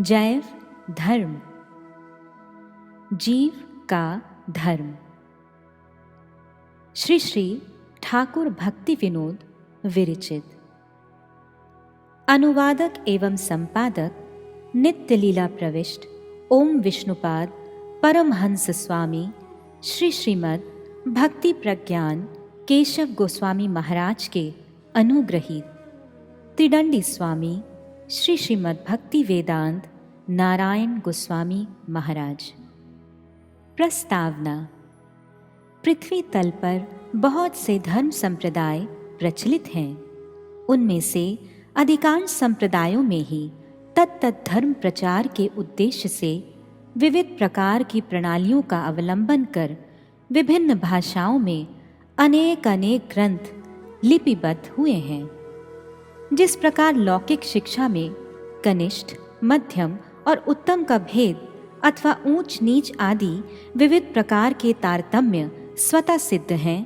जैव धर्म, जीव का धर्म। श्री श्री ठाकुर भक्ति विनोद विरचित। अनुवादक एवं संपादक नित्य लीला प्रविष्ट ओम विष्णुपाद परमहंस स्वामी श्री श्रीमद् भक्ति प्रज्ञान केशव गोस्वामी महाराज के अनुग्रहीत त्रिदंडी स्वामी श्री श्रीमद् भक्ति वेदांत नारायण गोस्वामी महाराज। प्रस्तावना। पृथ्वी तल पर बहुत से धर्म संप्रदाय प्रचलित हैं। उनमें से अधिकांश संप्रदायों में ही तत्त धर्म प्रचार के उद्देश्य से विविध प्रकार की प्रणालियों का अवलंबन कर विभिन्न भाषाओं में अनेक ग्रंथ लिपिबद्ध हुए हैं। जिस प्रकार लौकिक शिक्षा में कनिष्ठ, मध्यम और उत्तम का भेद अथवा ऊंच नीच आदि विविध प्रकार के तारतम्य स्वतः सिद्ध हैं,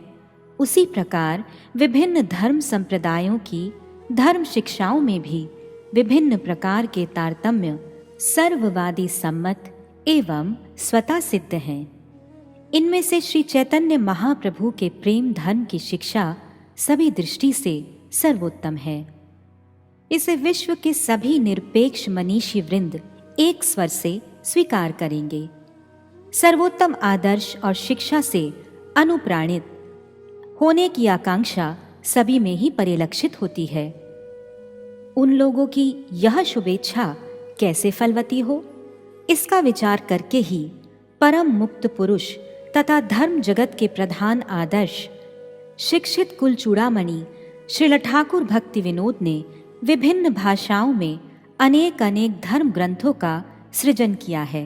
उसी प्रकार विभिन्न धर्म संप्रदायों की धर्म शिक्षाओं में भी विभिन्न प्रकार के तारतम्य सर्ववादी सम्मत एवं स्वतः सिद्ध हैं। इनमें से श्री चैतन्य महाप्रभु के प्रेम धर्म की शिक्षा सभी दृष्टि से सर्वोत्तम है। इसे विश्व के सभी निरपेक्ष मनीषी वृंद एक स्वर से स्वीकार करेंगे। सर्वोत्तम आदर्श और शिक्षा से अनुप्राणित होने की आकांक्षा सभी में ही परिलक्षित होती है। उन लोगों की यह शुभेच्छा कैसे फलवती हो, इसका विचार करके ही परम मुक्त पुरुष तथा धर्म जगत के प्रधान आदर्श शिक्षित कुल चूड़ामणि श्रील ठाकुर भक्ति विनोद ने विभिन्न भाषाओं में अनेक धर्म ग्रंथों का सृजन किया है।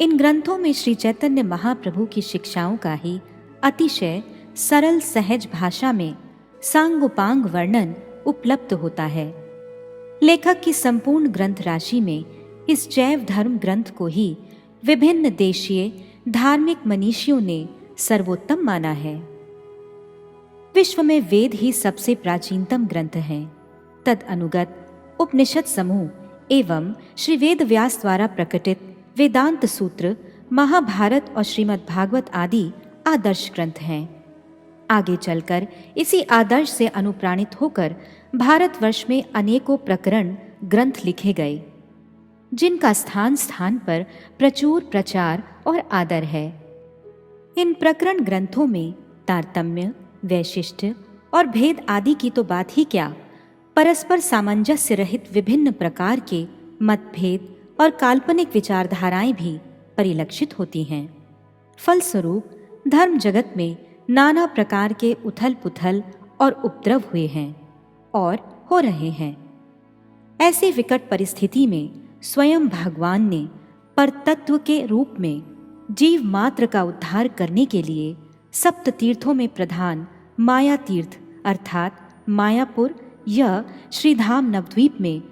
इन ग्रंथों में श्री चैतन्य महाप्रभु की शिक्षाओं का ही अतिशय सरल सहज भाषा में सांगोपांग वर्णन उपलब्ध होता है। लेखक की संपूर्ण ग्रंथ राशि में इस जैव धर्म ग्रंथ को ही विभिन्न देशीय धार्मिक मनीषियों ने सर्वोत्तम माना है। विश्व में वेद ही सबसे प्राचीनतम ग्रंथ हैं। तद अनुगत उपनिषद समूह एवं श्री वेद व्यास द्वारा प्रकटित वेदांत सूत्र, महाभारत और श्रीमद् भागवत आदि आदर्श ग्रंथ हैं। आगे चलकर इसी आदर्श से अनुप्राणित होकर भारतवर्ष में अनेकों प्रकरण ग्रंथ लिखे गए, जिनका स्थान स्थान पर प्रचुर प्रचार और आदर है। इन प्रकरण ग्रंथों में तारतम्य, वैशिष्ट्य और भेद आदि की तो बात ही क्या, परस्पर सामंजस्य रहित विभिन्न प्रकार के मतभेद और काल्पनिक विचारधाराएं भी परिलक्षित होती हैं। फलस्वरूप धर्म जगत में नाना प्रकार के उथल पुथल और उपद्रव हुए हैं और हो रहे हैं। ऐसी विकट परिस्थिति में स्वयं भगवान ने परतत्व के रूप में जीव मात्र का उद्धार करने के लिए सप्त तीर्थों में प्रधान माया तीर्थ अर्थात मायापुर यह श्रीधाम नवद्वीप में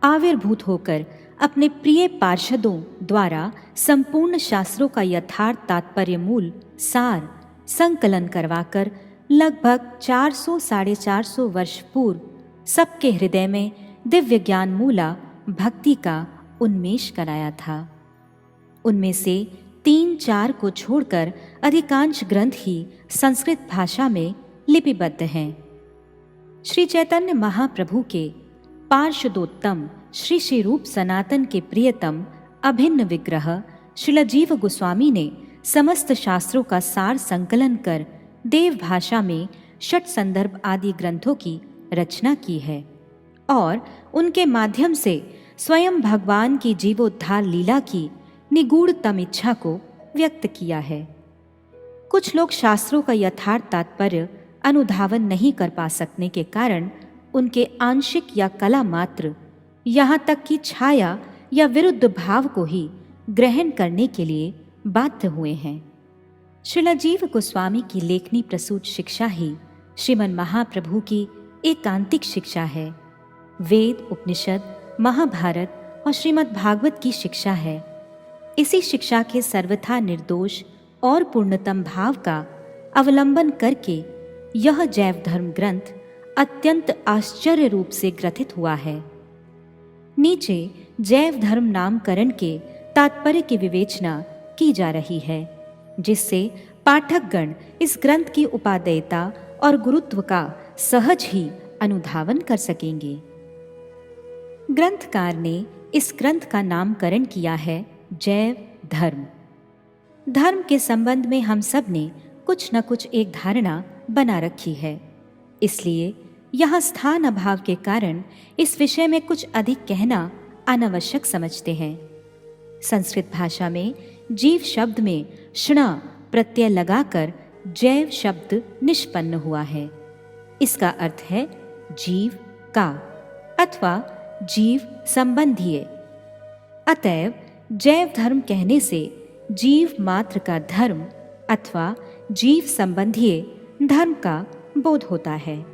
आविर्भूत होकर अपने प्रिय पार्षदों द्वारा संपूर्ण शास्त्रों का यथार्थ तात्पर्य मूल सार संकलन करवाकर लगभग 400-450 वर्ष पूर्व सबके हृदय में दिव्य ज्ञान मूला भक्ति का उन्मेष कराया था। उनमें से 3-4 को छोड़कर अधिकांश ग्रंथ ही संस्कृत भाषा में लिपिबद्ध हैं। श्री चैतन्य महाप्रभु के पार्षदोत्तम श्री श्री रूप सनातन के प्रियतम अभिन्न विग्रह श्रील जीव गोस्वामी ने समस्त शास्त्रों का सार संकलन कर देव भाषा में षट संदर्भ आदि ग्रंथों की रचना की है और उनके माध्यम से स्वयं भगवान की जीवोद्धार लीला की निगूढ़तम इच्छा को व्यक्त किया है। कुछ लोग शास्त्रों का यथार्थ तात्पर्य अनुधावन नहीं कर पा सकने के कारण उनके आंशिक या कला मात्र, यहाँ तक कि छाया या विरुद्ध भाव को ही ग्रहण करने के लिए बाध्य हुए हैं। श्रील जीव गोस्वामी की लेखनी प्रसूत शिक्षा ही श्रीमन महाप्रभु की एकांतिक शिक्षा है। वेद, उपनिषद, महाभारत और श्रीमद् भागवत की शिक्षा है। इसी शिक्षा के सर्वथा निर्दोष और पूर्णतम भाव का अवलंबन करके यह जैव धर्म ग्रंथ अत्यंत आश्चर्य रूप से ग्रथित हुआ है। नीचे जैव धर्म नामकरण के तात्पर्य की विवेचना की जा रही है, जिससे पाठकगण इस ग्रंथ की उपादेयता और गुरुत्व का सहज ही अनुधावन कर सकेंगे। ग्रंथकार ने इस ग्रंथ का नामकरण किया है जैव धर्म। धर्म के संबंध में हम सब ने कुछ न कुछ एक धारणा बना रखी है, इसलिए यहाँ स्थान अभाव के कारण इस विषय में कुछ अधिक कहना अनावश्यक समझते हैं। संस्कृत भाषा में जीव शब्द में ष्ण प्रत्यय लगाकर जैव शब्द निष्पन्न हुआ है। इसका अर्थ है जीव का अथवा जीव संबंधीय। अतएव जैव धर्म कहने से जीव मात्र का धर्म अथवा जीव संबंधीय धर्म का बोध होता है।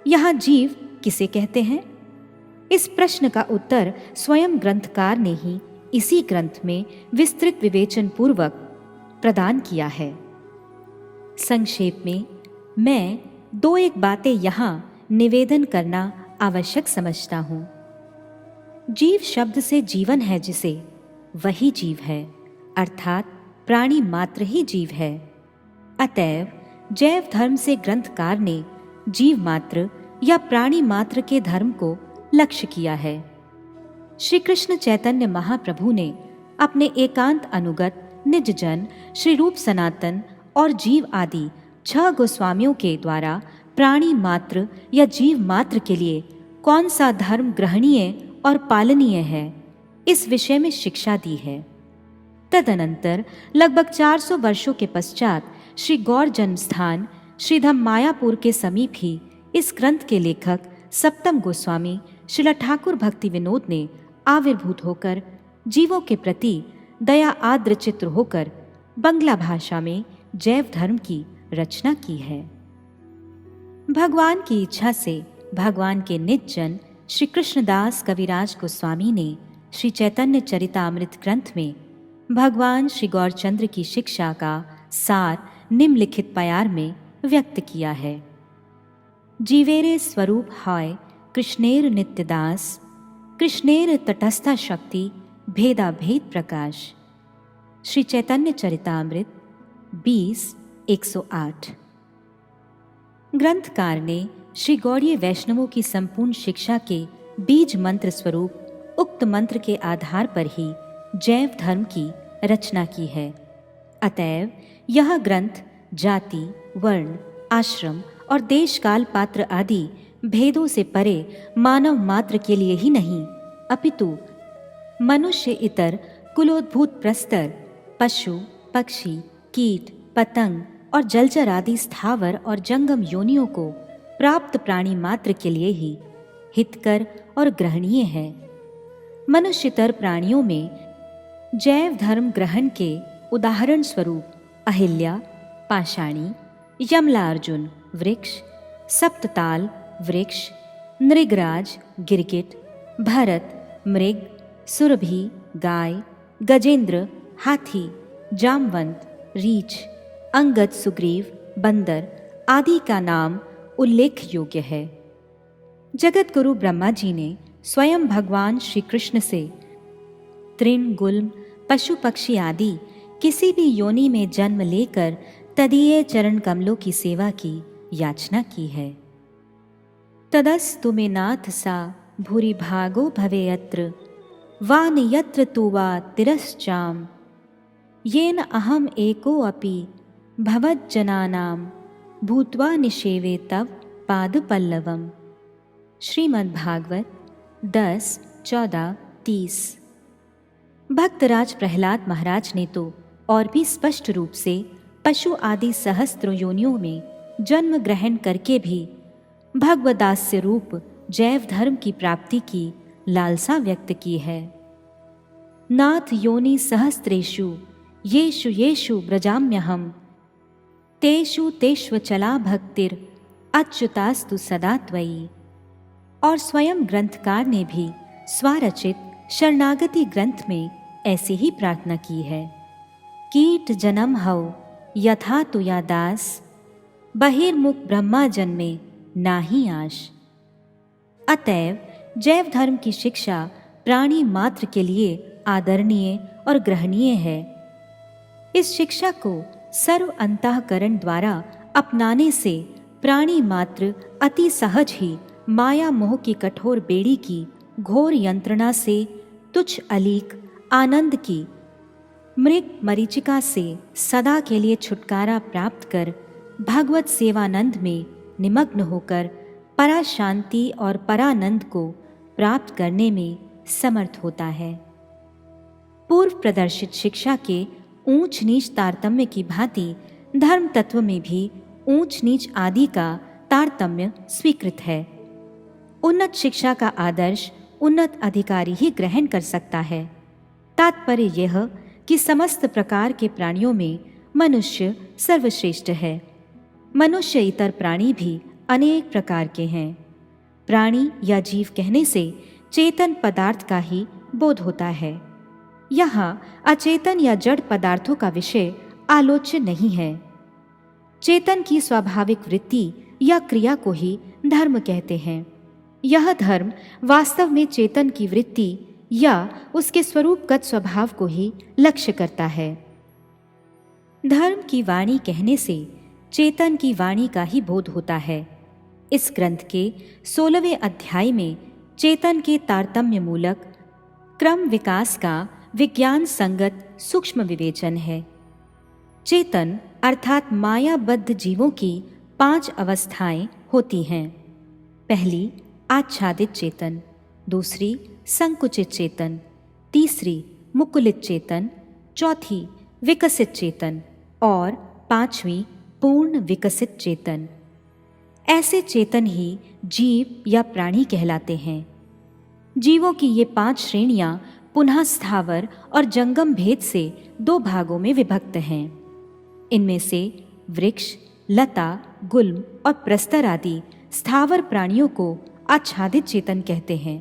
यहाँ जीव किसे कहते हैं? इस प्रश्न का उत्तर स्वयं ग्रंथकार ने ही इसी ग्रंथ में विस्तृत विवेचन पूर्वक प्रदान किया है। संक्षेप में मैं दो एक बातें यहाँ निवेदन करना आवश्यक समझता हूँ। जीव शब्द से जीवन है जिसे, वही जीव है, अर्थात प्राणी मात्र ही जीव है। अतएव जैव धर्म से ग्रंथकार ने जीव मात्र या प्राणी मात्र के धर्म को लक्ष्य किया है। श्री कृष्ण चैतन्य महाप्रभु ने अपने एकांत अनुगत निज जन श्री रूप सनातन और जीव आदि 6 गोस्वामियों के द्वारा प्राणी मात्र या जीव मात्र के लिए कौन सा धर्म ग्रहणीय और पालनीय है, इस विषय में शिक्षा दी है। तदनंतर लगभग 400 वर्षों के पश्चात श्री गौर जन्म स्थान श्रीधाम मायापुर के समीप ही इस ग्रंथ के लेखक सप्तम गोस्वामी श्रील ठाकुर भक्ति विनोद ने आविर्भूत होकर जीवों के प्रति दया आर्द्र चित्र होकर बंगला भाषा में जैव धर्म की रचना की है। भगवान की इच्छा से भगवान के निज जन श्री कृष्णदास कविराज गोस्वामी ने श्री चैतन्य चरितामृत ग्रंथ में भगवान श्री गौरचंद्र की शिक्षा का सार निम्नलिखित प्यार में व्यक्त किया है। जीवेरे स्वरूप हाय कृष्णेर नित्यदास, कृष्णेर तटस्था शक्ति भेदा भेद प्रकाश। श्री चैतन्य चरितामृत 20:108। ग्रंथकार ने श्री गौड़ीय वैष्णवों की संपूर्ण शिक्षा के बीज मंत्र स्वरूप उक्त मंत्र के आधार पर ही जैव धर्म की रचना की है। अतएव यह ग्रंथ जाति, वर्ण, आश्रम और देश काल पात्र आदि भेदों से परे मानव मात्र के लिए ही नहीं, अपितु मनुष्य इतर कुलोद्भूत प्रस्तर पशु, पक्षी, कीट, पतंग और जलचर आदि स्थावर और जंगम योनियों को प्राप्त प्राणी मात्र के लिए ही हितकर और ग्रहणीय है। मनुष्यतर प्राणियों में जैव धर्म ग्रहण के उदाहरण स्वरूप अहिल्या, पाषाणी, यमलार्जुन वृक्ष, सप्तताल वृक्ष, नृगराज गिरगिट, भरत मृग, सुरभि गाय, गजेंद्र हाथी, जामवंत रीछ, अंगद सुग्रीव बंदर आदि का नाम उल्लेख योग्य है। जगत गुरु ब्रह्मा जी ने स्वयं भगवान श्री कृष्ण से तृण, गुल्म, पशु पक्षी आदि किसी भी योनि में जन्म लेकर तदीय चरण कमलों की सेवा की याचना की है। तदस्तु मे नाथ सा भूरि भागो भवे यत्र वान यत्र तु वा तिरश्चाम येन अहम एको अपि भवज्जनानां भूत्वा निषेवे तव पाद पल्लवम। श्रीमद्भागवत 10:14-30। भक्तराज प्रहलाद महाराज ने तो और भी स्पष्ट रूप से पशु आदि सहस्त्र योनियों में जन्म ग्रहण करके भी भगवदास्य रूप जैव धर्म की प्राप्ति की लालसा व्यक्त की है। नाथ योनि सहस्त्रेषु येषु येषु व्रजाम्यहम् तेषु तेष्वचला भक्तिर अच्युतास्तु सदा त्वयि। और स्वयं ग्रंथकार ने भी स्वरचित शरणागति ग्रंथ में ऐसी ही प्रार्थना की है। कीट जन्म हौ यथा तुया दास बहिर्मुख ब्रह्मा जन्मे नाही आश। अतएव जैव धर्म की शिक्षा प्राणी मात्र के लिए आदरणीय और ग्रहणीय है। इस शिक्षा को सर्व अंतःकरण द्वारा अपनाने से प्राणी मात्र अति सहज ही माया मोह की कठोर बेड़ी की घोर यंत्रणा से तुच्छ अलीक आनंद की मृग मरीचिका से सदा के लिए छुटकारा प्राप्त कर भगवत सेवानंद में निमग्न होकर परा शांति और परानंद को प्राप्त करने में समर्थ होता है। पूर्व प्रदर्शित शिक्षा के ऊंच नीच तारतम्य की भांति धर्म तत्व में भी ऊंच नीच आदि का तारतम्य स्वीकृत है। उन्नत शिक्षा का आदर्श उन्नत अधिकारी ही ग्रहण कर सकता है। तात्पर्य यह कि समस्त प्रकार के प्राणियों में मनुष्य सर्वश्रेष्ठ है। मनुष्य इतर प्राणी भी अनेक प्रकार के हैं। प्राणी या जीव कहने से चेतन पदार्थ का ही बोध होता है। यहाँ अचेतन या जड़ पदार्थों का विषय आलोच्य नहीं है। चेतन की स्वाभाविक वृत्ति या क्रिया को ही धर्म कहते हैं। यह धर्म वास्तव में चेतन की वृत्ति या उसके स्वरूपगत स्वभाव को ही लक्ष्य करता है। धर्म की वाणी कहने से चेतन की वाणी का ही बोध होता है। इस ग्रंथ के 16वें अध्याय में चेतन के तारतम्य मूलक क्रम विकास का विज्ञान संगत सूक्ष्म विवेचन है। चेतन अर्थात मायाबद्ध जीवों की 5 अवस्थाएं होती हैं। पहली आच्छादित चेतन, दूसरी संकुचित चेतन, तीसरी मुकुलित चेतन, चौथी विकसित चेतन और 5वीं पूर्ण विकसित चेतन। ऐसे चेतन ही जीव या प्राणी कहलाते हैं। जीवों की ये 5 श्रेणियां पुनः स्थावर और जंगम भेद से 2 भागों में विभक्त हैं। इनमें से वृक्ष, लता, गुल्म और प्रस्तर आदि स्थावर प्राणियों को आच्छादित चेतन कहते हैं।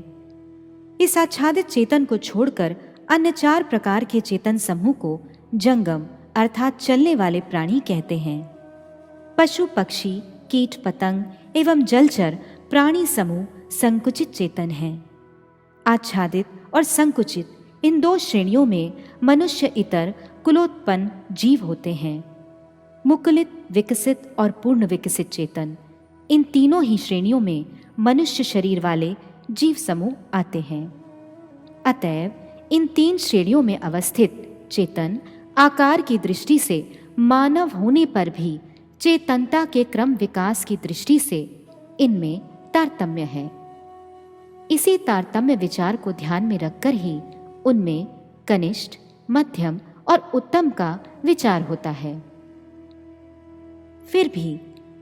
इस आच्छादित चेतन को छोड़कर अन्य 4 प्रकार के चेतन समूह को जंगम अर्थात चलने वाले प्राणी कहते हैं। पशु, पक्षी, कीट, पतंग एवं जलचर प्राणी समूह संकुचित चेतन हैं। आच्छादित और संकुचित इन 2 श्रेणियों में मनुष्य इतर कुलोत्पन्न जीव होते हैं। मुकुलित, विकसित और पूर्ण विकसित चेतन, इन तीनों ही श्रेणियों में मनुष्य शरीर वाले जीव समूह आते हैं। अतएव इन 3 श्रेणियों में अवस्थित चेतन आकार की दृष्टि से मानव होने पर भी चेतनता के क्रम विकास की दृष्टि से इनमें तारतम्य है। इसी तारतम्य विचार को ध्यान में रखकर ही उनमें कनिष्ठ, मध्यम और उत्तम का विचार होता है। फिर भी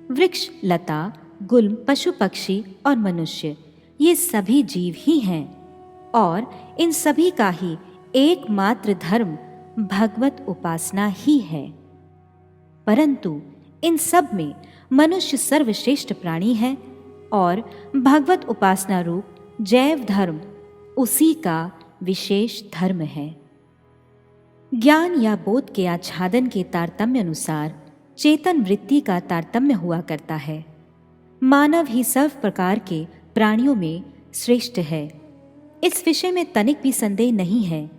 वृक्ष, लता, गुल्म, पशु, पक्षी और मनुष्य ये सभी जीव ही हैं और इन सभी का ही एकमात्र धर्म भगवत उपासना ही है। परंतु इन सब में मनुष्य सर्वश्रेष्ठ प्राणी है और भगवत उपासना रूप जैव धर्म उसी का विशेष धर्म है। ज्ञान या बोध के आच्छादन के तारतम्य अनुसार चेतन वृत्ति का तारतम्य हुआ करता है। मानव ही सब प्रकार के प्राणियों में श्रेष्ठ है। इस विषय में तनिक भी संदेह नहीं है।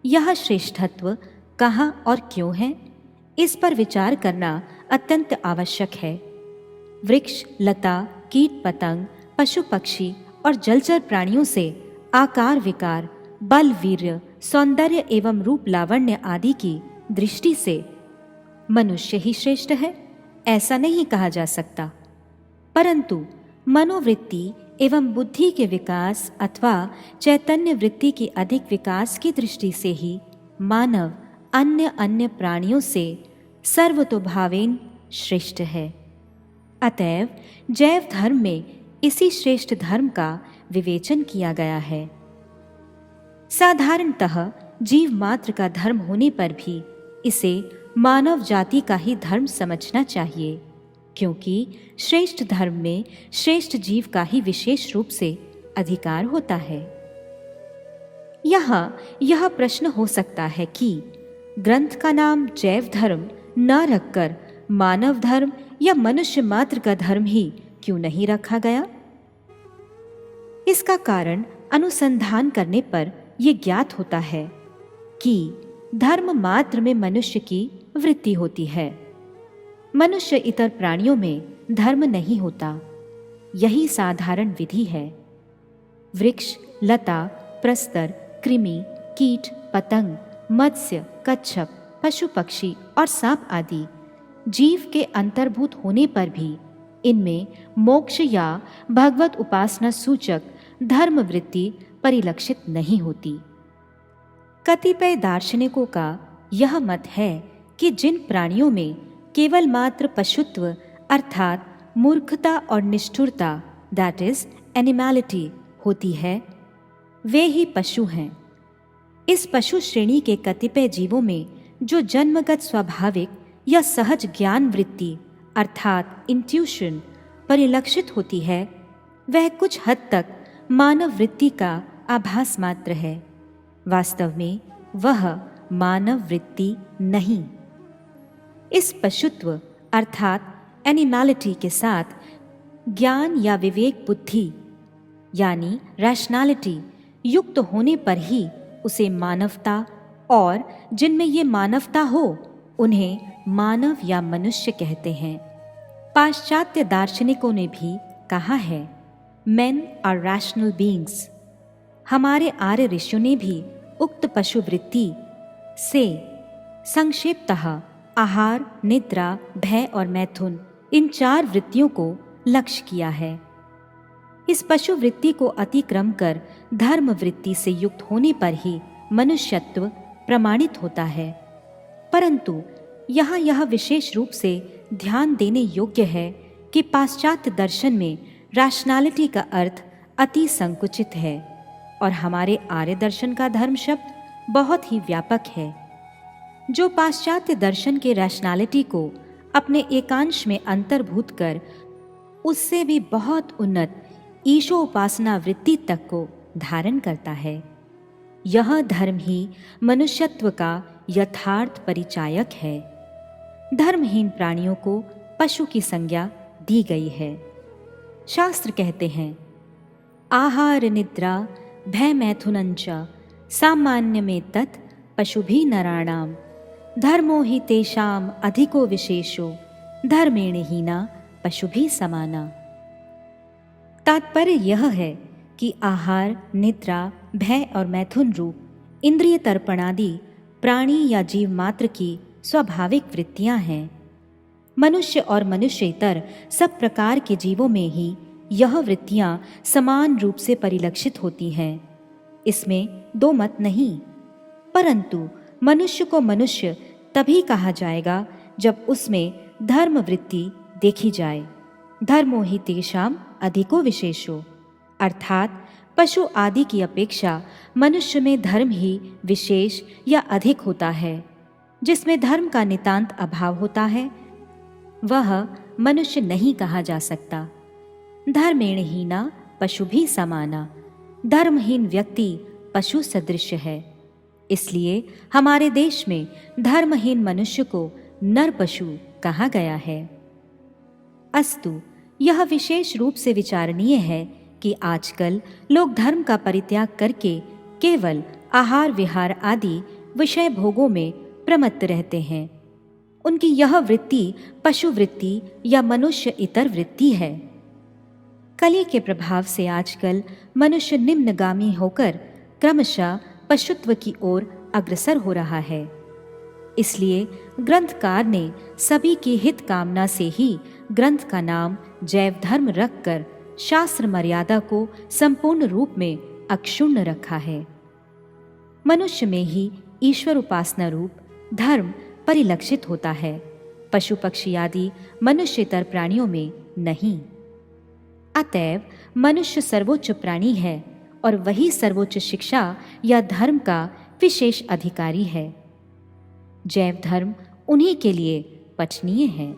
यह श्रेष्ठत्व कहाँ और क्यों है, इस पर विचार करना अत्यंत आवश्यक है। वृक्ष, लता, कीट, पतंग, पशु, पक्षी और जलचर प्राणियों से आकार विकार, बल, वीर्य, सौंदर्य एवं रूप लावण्य आदि की दृष्टि से मनुष्य ही श्रेष्ठ है, ऐसा नहीं कहा जा सकता। परंतु मनोवृत्ति एवं बुद्धि के विकास अथवा चैतन्य वृत्ति के अधिक विकास की दृष्टि से ही मानव अन्य प्राणियों से सर्वतोभावेन श्रेष्ठ है। अतएव जैव धर्म में इसी श्रेष्ठ धर्म का विवेचन किया गया है। साधारणतः जीव मात्र का धर्म होने पर भी इसे मानव जाति का ही धर्म समझना चाहिए, क्योंकि श्रेष्ठ धर्म में श्रेष्ठ जीव का ही विशेष रूप से अधिकार होता है। यहाँ यह प्रश्न हो सकता है कि ग्रंथ का नाम जैव धर्म न रखकर मानव धर्म या मनुष्य मात्र का धर्म ही क्यों नहीं रखा गया? इसका कारण अनुसंधान करने पर यह ज्ञात होता है कि धर्म मात्र में मनुष्य की वृत्ति होती है। मनुष्य इतर प्राणियों में धर्म नहीं होता। यही साधारण विधि है। वृक्ष, लता, प्रस्तर, कृमि, कीट, पतंग, मत्स्य, कच्छप, पशु पक्षी और सांप आदि जीव के अंतर्भूत होने पर भी इनमें मोक्ष या भगवत उपासना सूचक धर्म वृत्ति परिलक्षित नहीं होती। कतिपय दार्शनिकों का यह मत है कि जिन प्राणियों में केवल मात्र पशुत्व अर्थात मूर्खता और निष्ठुरता दैट इज एनिमैलिटी होती है, वे ही पशु हैं। इस पशु श्रेणी के कतिपय जीवों में जो जन्मगत स्वाभाविक या सहज ज्ञान वृत्ति अर्थात इंट्यूशन परिलक्षित होती है, वह कुछ हद तक मानव वृत्ति का आभास मात्र है। वास्तव में वह मानव वृत्ति नहीं। इस पशुत्व अर्थात एनिमैलिटी के साथ ज्ञान या विवेक बुद्धि यानी रैशनैलिटी युक्त होने पर ही उसे मानवता, और जिनमें ये मानवता हो उन्हें मानव या मनुष्य कहते हैं। पाश्चात्य दार्शनिकों ने भी कहा है मेन आर रैशनल बीइंग्स। हमारे आर्य ऋषियों ने भी उक्त पशु वृत्ति से संक्षेपतः आहार, निद्रा, भय और मैथुन इन 4 वृत्तियों को लक्ष्य किया है। इस पशु वृत्ति को अतिक्रम कर धर्म वृत्ति से युक्त होने पर ही मनुष्यत्व प्रमाणित होता है। परंतु यहाँ यह विशेष रूप से ध्यान देने योग्य है कि पाश्चात्य दर्शन में रैशनैलिटी का अर्थ अति संकुचित है और हमारे आर्य दर्शन का धर्म शब्द बहुत ही व्यापक है। जो पाश्चात्य दर्शन के रैशनैलिटी को अपने एकांश में अंतर्भूत कर उससे भी बहुत उन्नत ईशो उपासना वृत्ति तक को धारण करता है, यह धर्म ही मनुष्यत्व का यथार्थ परिचायक है। धर्महीन प्राणियों को पशु की संज्ञा दी गई है। शास्त्र कहते हैं आहार निद्रा भय मैथुनंच सामान्य में तत् पशुभि नराणाम धर्मो ही तेषाम अधिको विशेषो धर्मेण हीना पशुभि समाना। तात्पर्य यह है कि आहार, निद्रा, भय और मैथुन रूप इंद्रिय तर्पणादि प्राणी या जीव मात्र की स्वाभाविक वृत्तियां हैं। मनुष्य और मनुष्येतर सब प्रकार के जीवों में ही यह वृत्तियां समान रूप से परिलक्षित होती हैं। इसमें 2 मत नहीं, परंतु मनुष्य को मनुष्य तभी कहा जाएगा जब उसमें धर्म वृत्ति देखी जाए। धर्मो ही तेषाम अधिको विशेषो अर्थात पशु आदि की अपेक्षा मनुष्य में धर्म ही विशेष या अधिक होता है। जिसमें धर्म का नितांत अभाव होता है वह मनुष्य नहीं कहा जा सकता। धर्मेण हीना पशुभि समाना। धर्महीन व्यक्ति पशु सदृश है। इसलिए हमारे देश में धर्महीन मनुष्य को नर पशु कहा गया है। अस्तु, यह विशेष रूप से विचारणीय है कि आजकल लोग धर्म का परित्याग करके केवल आहार विहार आदि विषय भोगों में प्रमत्त रहते हैं। उनकी यह वृत्ति पशु वृत्ति या मनुष्य इतर वृत्ति है। कली के प्रभाव से आजकल मनुष्य निम्नगामी होकर क्रमशः पशुत्व की ओर अग्रसर हो रहा है। इसलिए ग्रंथकार ने सभी की हित कामना से ही ग्रंथ का नाम जैव धर्म रखकर शास्त्र मर्यादा को संपूर्ण रूप में अक्षुण्ण रखा है। मनुष्य में ही ईश्वर उपासना रूप धर्म परिलक्षित होता है, पशु पक्षी आदि मनुष्येतर प्राणियों में नहीं। अतएव मनुष्य सर्वोच्च प्राणी है और वही सर्वोच्च शिक्षा या धर्म का विशेष अधिकारी है। जैव धर्म उन्हीं के लिए पठनीय है।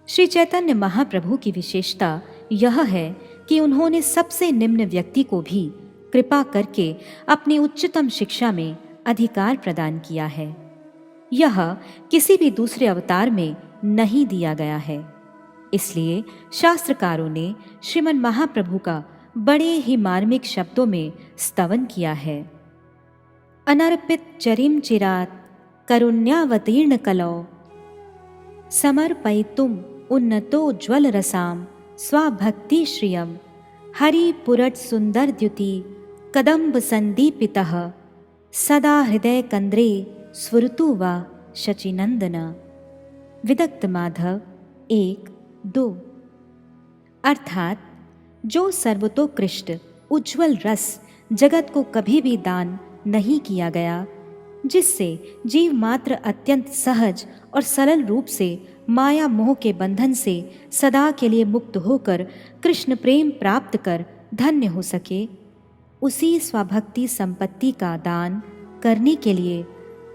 श्री चैतन्य महाप्रभु की विशेषता यह है कि उन्होंने सबसे निम्न व्यक्ति को भी कृपा करके अपनी उच्चतम शिक्षा में अधिकार प्रदान किया है। यह किसी भी दूसरे अवतार में नहीं दिया गया है। इसलिए शास्त्रकारों ने श्रीमन महाप्रभु का बड़े ही मार्मिक शब्दों में स्तवन किया है। अनर्पित चरिम चिरात करुण्यावतीर्ण कलौ समर्पयितुम उन्नतोज्ज्वल रसाम स्वाभक्ति श्रियम हरिपुरट सुंदर द्युति कदम्ब संदीपितः सदा हृदय कंद्रे स्फुरतु वा शचीनंदन। विदग्ध माधव 1-2। अर्थात जो सर्वतोकृष्ट उज्ज्वल रस जगत को कभी भी दान नहीं किया गया, जिससे जीव मात्र अत्यंत सहज और सरल रूप से माया मोह के बंधन से सदा के लिए मुक्त होकर कृष्ण प्रेम प्राप्त कर धन्य हो सके, उसी स्वभक्ति संपत्ति का दान करने के लिए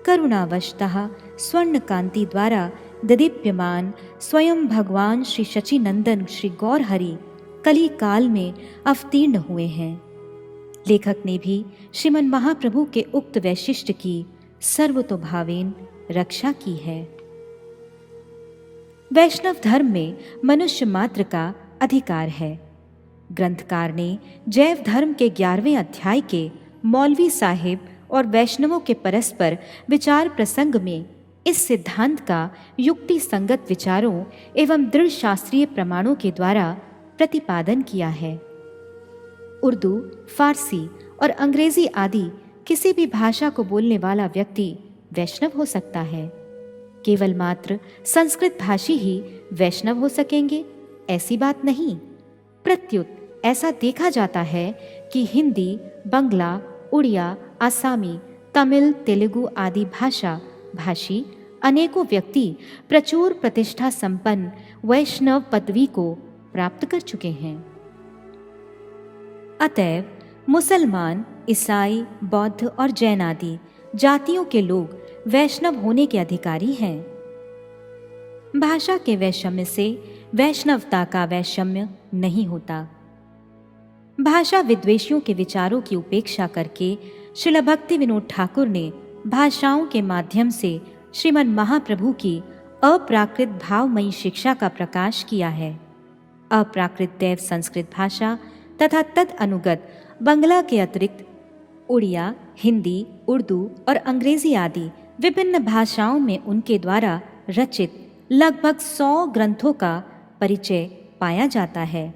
करुणावशतः स्वर्ण कांति द्वारा ददीप्यमान स्वयं भगवान श्री शचीनंदन श्री गौर हरि कली काल में अवतीर्ण हुए हैं। लेखक ने भी श्रीमन महाप्रभु के उक्त वैशिष्ट्य की सर्वतोभावेन रक्षा की है। वैष्णव धर्म में मनुष्य मात्र का अधिकार है। ग्रंथकार ने जैव धर्म के 11वें अध्याय के मौलवी साहिब और वैष्णवों के परस्पर विचार प्रसंग में इस सिद्धांत का युक्ति संगत विचारों एवं दृढ़ शास्त्रीय प्रमाणों के द्वारा प्रतिपादन किया है। उर्दू, फारसी और अंग्रेजी आदि किसी भी भाषा को बोलने वाला व्यक्ति वैष्णव हो सकता है। केवल मात्र संस्कृत भाषी ही वैष्णव हो सकेंगे, ऐसी बात नहीं। प्रत्युत ऐसा देखा जाता है कि हिंदी, बंगला, उड़िया, आसामी, तमिल, तेलुगु आदि भाषा भाषी अनेकों व्यक्ति प्रचुर प्रतिष्ठा संपन्न वैष्णव पदवी को प्राप्त कर चुके हैं। अतएव मुसलमान, ईसाई, बौद्ध और जैन आदि जातियों के लोग वैष्णव होने के अधिकारी हैं। भाषा के वैषम्य से वैष्णवता का वैषम्य नहीं होता। भाषा विद्वेषियों के विचारों की उपेक्षा करके श्रील भक्ति विनोद ठाकुर ने भाषाओं के माध्यम से श्रीमन महाप्रभु की अप्राकृत भावमयी शिक्षा का प्रकाश किया है। अप्राकृत दैव संस्कृत भाषा तथा तद अनुगत बंगला के अतिरिक्त उड़िया, हिंदी, उर्दू और अंग्रेजी आदि विभिन्न भाषाओं में उनके द्वारा रचित लगभग 100 ग्रंथों का परिचय पाया जाता है।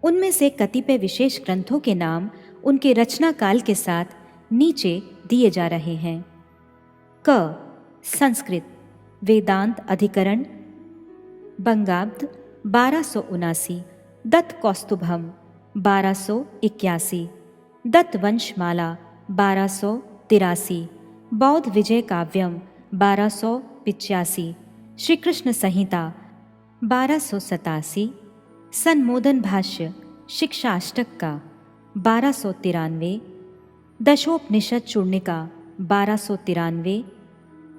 उनमें से कतिपय विशेष ग्रंथों के नाम उनके रचना काल के साथ नीचे दिए जा रहे हैं। क. संस्कृत वेदांत अधिकरण बंगाब्द 1279, दत्त कौस्तुभम 1281, दत्त वंशमाला 1283, बौद्ध विजय काव्यम 1285, श्री कृष्ण संहिता 1287, संमोदन भाष्य शिक्षाष्टक का 1293, दशोपनिषद चूर्णिका 1293,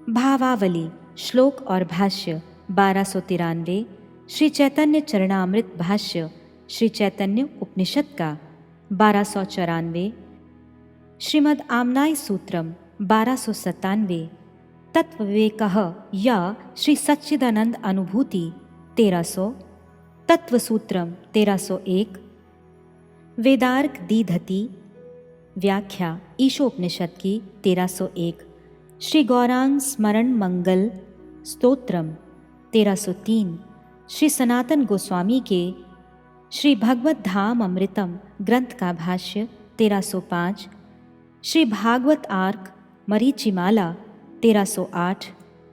भावावली श्लोक और भाष्य 1293, श्री चैतन्य चरणामृत भाष्य श्री चैतन्य उपनिषद का 1294, श्रीमद् आमनाय सूत्रम 1297, तत्व विवेकः या श्री सच्चिदानंद अनुभूति 1300, तत्व सूत्रम 1301, वेदार्क दीधति व्याख्या ईशोपनिषद की 1301, श्री गौरांग स्मरण मंगल स्तोत्रम 1303, श्री सनातन गोस्वामी के श्री भगवत धाम अमृतम ग्रंथ का भाष्य 1305, श्री भागवत आर्क मरीचिमाला 1308,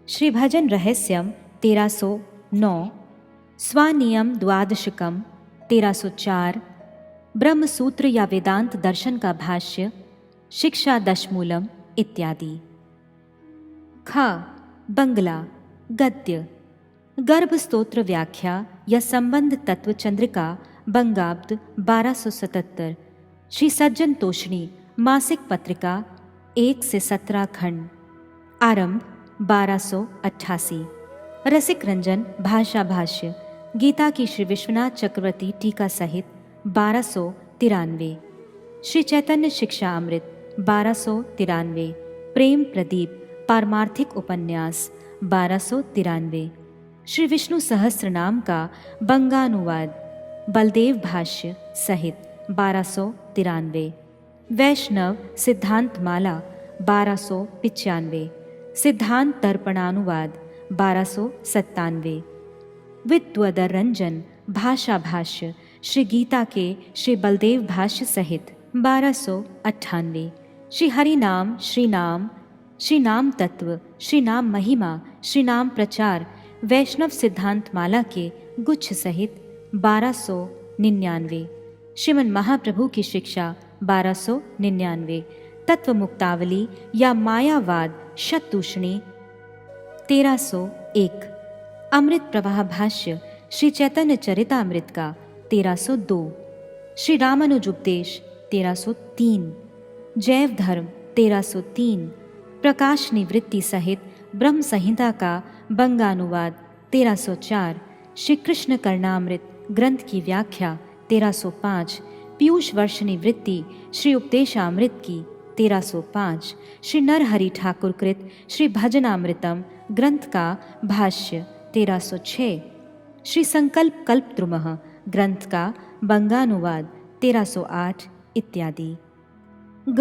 श्री भजन रहस्यम 1309, स्वानियम द्वादशकम 1304, ब्रह्म सूत्र या वेदांत दर्शन का भाष्य शिक्षा दशमूलम इत्यादि। ख. बंगला गद्य गर्भ स्तोत्र व्याख्या या संबंध तत्व चंद्रिका बंगाब्द 1277, श्री सज्जन तोषणी मासिक पत्रिका 1 से 17 खंड, आरंभ 1288, रसिक रंजन भाषा भाष्य गीता की श्री विश्वनाथ चक्रवर्ती टीका सहित 1293, श्री चैतन्य शिक्षा अमृत 1293, प्रेम प्रदीप पारमार्थिक उपन्यास 1293, श्री विष्णु सहस्त्र नाम का बंगानुवाद बलदेव भाष्य सहित 1293, वैष्णव सिद्धांत माला 1295, सिद्धांत दर्पणानुवाद 1297, विद्वदर रंजन भाषा भाष्य श्री गीता के श्री बलदेव भाष्य सहित 1298, श्री हरि नाम, श्री नाम तत्व, श्री नाम महिमा, श्री नाम प्रचार वैष्णव सिद्धांत माला के गुच्छ सहित 1299, श्रीमन महाप्रभु की शिक्षा 1299, तत्व मुक्तावली या मायावाद शतदूषणी 1301, अमृत प्रवाह भाष्य श्री चैतन्य चरितामृत का 1302, श्री रामानुज उपदेश 1303, जैव धर्म 1303, प्रकाश निवृत्ति सहित ब्रह्म संहिता का बंगानुवाद 1304, श्री कृष्ण कर्णामृत ग्रंथ की व्याख्या 1305, पीयूष वर्षनी वृत्ति श्री उपदेशामृत की 1305, श्री नरहरि ठाकुर कृत श्री भजनामृतम ग्रंथ का भाष्य 1306, श्री संकल्प कल्पद्रुमः ग्रंथ का बंगानुवाद 1308 इत्यादि। ग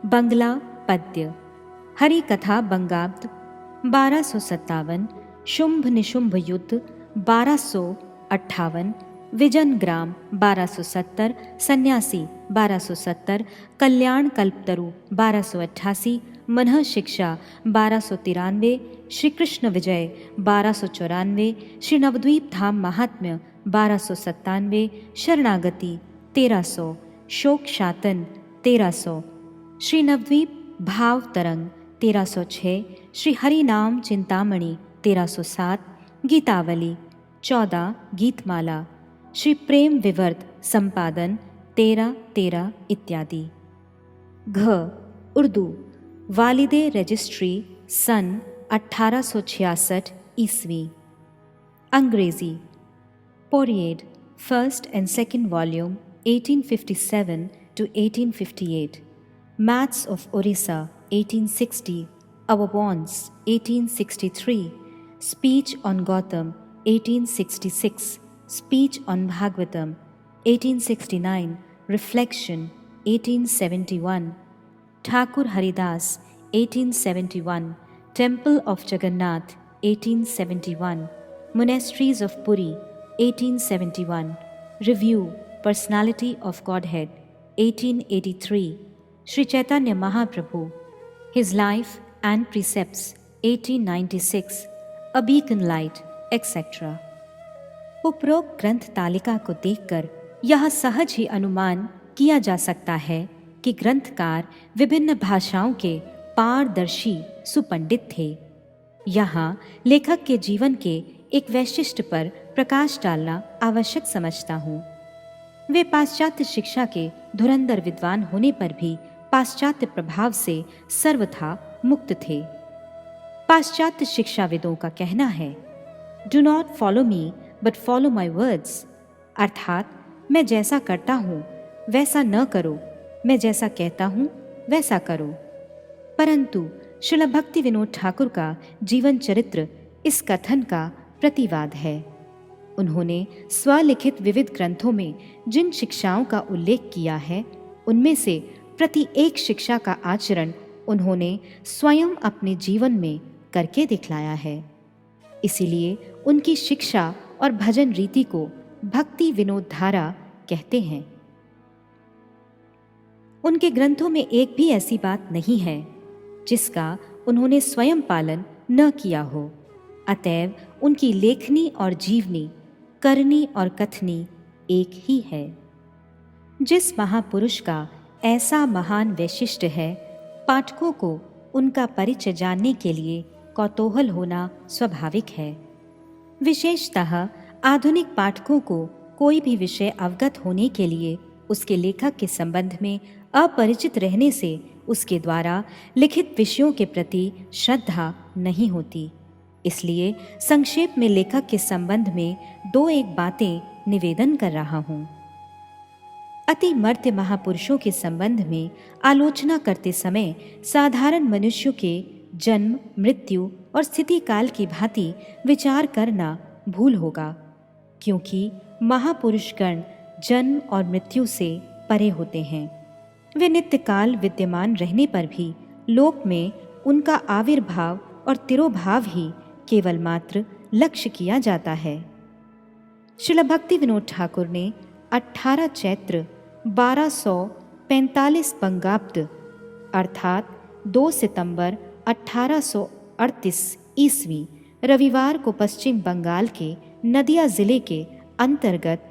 बंगला पद्य हरि कथा बंगाब्द 1257, शुंभ निशुंभ युद्ध 1258, विजन ग्राम 1270, सन्यासी 1270, कल्याण कल्पतरु 1288, मनः शिक्षा 1293, श्री कृष्ण विजय 1294, श्री नवद्वीप धाम महात्म्य 1297, शरणागति 1300, शोक शातन 1300, श्री नवद्वीप भाव तरंग 1306, श्री हरि नाम चिंतामणि 1307, गीतावली 14, गीतमाला, श्री प्रेम विवर्त संपादन 1313 इत्यादि। घ उर्दू वालिदे रजिस्ट्री सन 1866 ईस्वी। अंग्रेजी period first and second volume 1857 to 1858, maths of Odisha 1860, Our Bonds 1863, Speech on Gautam 1866, Speech on Bhagavatam 1869, Reflection 1871, Thakur Haridas 1871, Temple of Jagannath 1871, Monasteries of Puri 1871, Review Personality of Godhead 1883, Sri Chaitanya Mahaprabhu, His Life and Precepts 1896, A Beacon Light, etc. उपरोक्त ग्रंथ तालिका को देखकर यह सहज ही अनुमान किया जा सकता है कि ग्रंथकार विभिन्न भाषाओं के पारदर्शी सुपंडित थे। यहाँ लेखक के जीवन के एक वैशिष्ट्य पर प्रकाश डालना आवश्यक समझता हूँ। वे पाश्चात्य शिक्षा के धुरंधर विद्वान होने पर भी पाश्चात्य प्रभाव से सर्वथा मुक्त थे। पाश्चात्य शिक्षाविदों का कहना है, do not follow me but follow my words, अर्थात मैं जैसा करता हूँ वैसा न करो, मैं जैसा कहता हूँ वैसा करो। परंतु श्रील भक्ति विनोद ठाकुर का जीवन चरित्र इस कथन का प्रतिवाद है। उन्होंने स्वलिखित विविध ग्रंथों में जिन शिक्षाओं का उल्लेख किया है, उनमें से प्रति एक शिक्षा का आचरण उन्होंने स्वयं अपने जीवन में करके दिखलाया है। इसीलिए उनकी शिक्षा और भजन रीति को भक्ति विनोद धारा कहते हैं। उनके ग्रंथों में एक भी ऐसी बात नहीं है जिसका उन्होंने स्वयं पालन न किया हो। अतएव उनकी लेखनी और जीवनी, करनी और कथनी एक ही है। जिस महापुरुष का ऐसा महान वैशिष्ट्य है, पाठकों को उनका परिचय जानने के लिए कौतूहल होना स्वाभाविक है। विशेषतः आधुनिक पाठकों को कोई भी विषय अवगत होने के लिए उसके लेखक के संबंध में अपरिचित रहने से उसके द्वारा लिखित विषयों के प्रति श्रद्धा नहीं होती। इसलिए संक्षेप में लेखक के संबंध में दो एक बातें निवेदन कर रहा हूँ। अति मर्त्य महापुरुषों के संबंध में आलोचना करते समय साधारण मनुष्यों के जन्म, मृत्यु और स्थिति काल की भांति विचार करना भूल होगा, क्योंकि महापुरुषगण जन्म और मृत्यु से परे होते हैं। वे नित्य काल विद्यमान रहने पर भी लोक में उनका आविर्भाव और तिरोभाव ही केवल मात्र लक्ष्य किया जाता है। श्रील भक्ति विनोद ठाकुर ने 18 चैत्र 1245 बंगाब्द अर्थात 2 सितंबर 1838 ईस्वी रविवार को पश्चिम बंगाल के नदिया जिले के अंतर्गत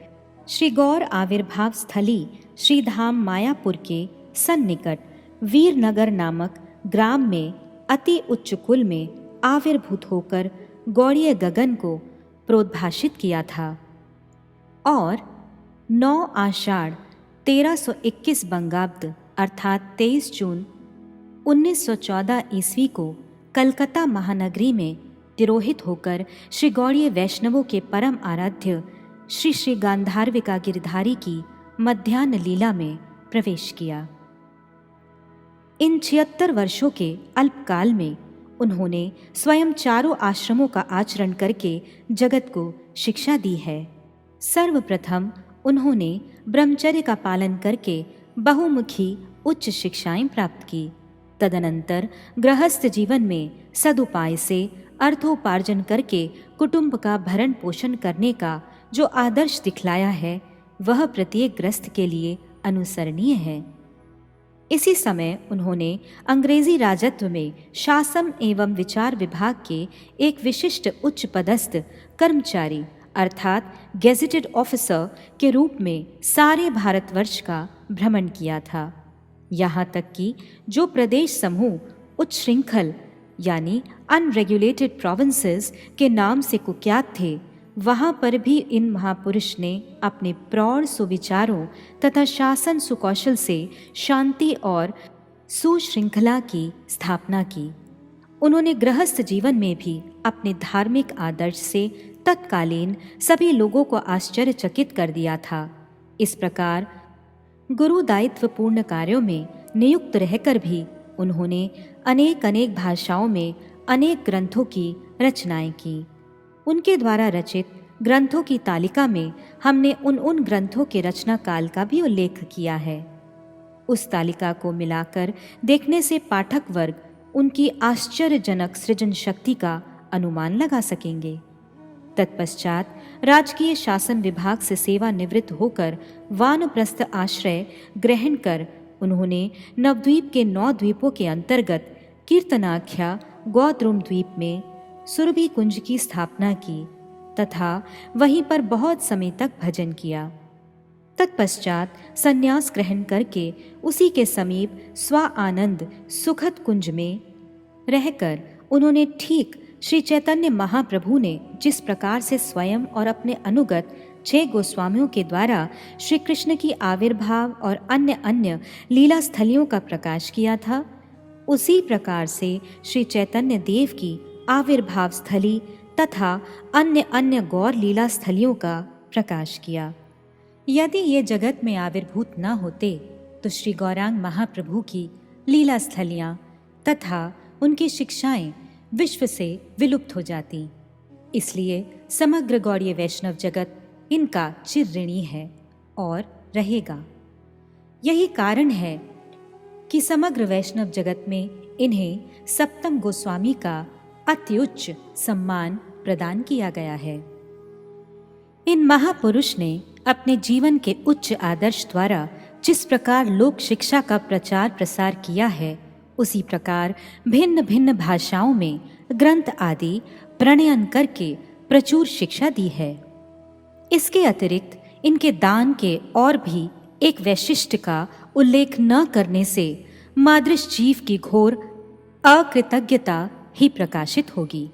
श्री गौर आविर्भाव स्थली श्रीधाम मायापुर के सन्निकट वीरनगर नामक ग्राम में अति उच्च कुल में आविर्भूत होकर गौड़ीय गगन को प्रोद्भाषित किया था और 9 आषाढ़ 1321 बंगाब्द अर्थात 23 जून 1914 ईस्वी को कलकत्ता महानगरी में तिरोहित होकर श्री गौड़ीय वैष्णवों के परम आराध्य श्री श्री गांधार्विका गिरधारी की मध्याह्न लीला में प्रवेश किया। इन 76 वर्षों के अल्पकाल में उन्होंने स्वयं चारों आश्रमों का आचरण करके जगत को शिक्षा दी है। सर्वप्रथम उन्होंने ब्रह्मचर्य का पालन करके बहुमुखी उच्च शिक्षाएं प्राप्त की। तदनंतर गृहस्थ जीवन में सदुपाय से अर्थोपार्जन करके कुटुंब का भरण पोषण करने का जो आदर्श दिखलाया है वह प्रत्येक गृहस्थ के लिए अनुसरणीय है। इसी समय उन्होंने अंग्रेजी राजत्व में शासन एवं विचार विभाग के एक विशिष्ट उच्च पदस्थ कर्मचारी अर्थात गेजेटेड ऑफिसर के रूप में सारे भारतवर्ष का भ्रमण किया था। यहाँ तक कि जो प्रदेश समूह उच्च श्रृंखल यानी अनरेगुलेटेड प्रोविंसेस के नाम से कुख्यात थे, वहाँ पर भी इन महापुरुष ने अपने प्रौढ़ सुविचारों तथा शासन सुकौशल से शांति और सुश्रृंखला की स्थापना की। उन्होंने गृहस्थ जीवन में भी अपने धार्मिक आदर्श से तत्कालीन सभी लोगों को आश्चर्यचकित कर दिया था। इस प्रकार गुरु दायित्वपूर्ण कार्यों में नियुक्त रहकर भी उन्होंने अनेक अनेक भाषाओं में अनेक ग्रंथों की रचनाएं की। उनके द्वारा रचित ग्रंथों की तालिका में हमने उन ग्रंथों के रचना काल का भी उल्लेख किया है। उस तालिका को मिलाकर देखने से पाठक वर्ग उनकी आश्चर्यजनक सृजन शक्ति का अनुमान लगा सकेंगे। तत्पश्चात राजकीय शासन विभाग से सेवा निवृत्त होकर वानप्रस्थ आश्रय ग्रहण कर उन्होंने नवद्वीप के 9 द्वीपों के अंतर्गत कीर्तनाख्या गौद्रुम द्वीप में सुरभि कुंज की स्थापना की तथा वहीं पर बहुत समय तक भजन किया। तत्पश्चात संन्यास ग्रहण करके उसी के समीप स्व आनंद सुखद कुंज में रहकर उन्होंने ठीक श्री चैतन्य महाप्रभु ने जिस प्रकार से स्वयं और अपने अनुगत 6 गोस्वामियों के द्वारा श्री कृष्ण की आविर्भाव और अन्य अन्य लीला स्थलियों का प्रकाश किया था, उसी प्रकार से श्री चैतन्य देव की आविर्भाव स्थली तथा अन्य अन्य गौर लीला स्थलियों का प्रकाश किया। यदि ये जगत में आविर्भूत न होते तो श्री गौरांग महाप्रभु की लीला स्थलियाँ तथा उनकी शिक्षाएं विश्व से विलुप्त हो जाती। इसलिए समग्र गौड़ीय वैष्णव जगत इनका चिर ऋणी है और रहेगा। यही कारण है कि समग्र वैष्णव जगत में इन्हें सप्तम गोस्वामी का अत्युच्च सम्मान प्रदान किया गया है। इन महापुरुष ने अपने जीवन के उच्च आदर्श द्वारा जिस प्रकार लोक शिक्षा का प्रचार प्रसार किया है, उसी प्रकार भिन्न भिन्न भाषाओं में ग्रंथ आदि प्रणयन करके प्रचुर शिक्षा दी है। इसके अतिरिक्त इनके दान के और भी एक वैशिष्ट का उल्लेख न करने से मादृश जीव की घोर अकृतज्ञता ही प्रकाशित होगी।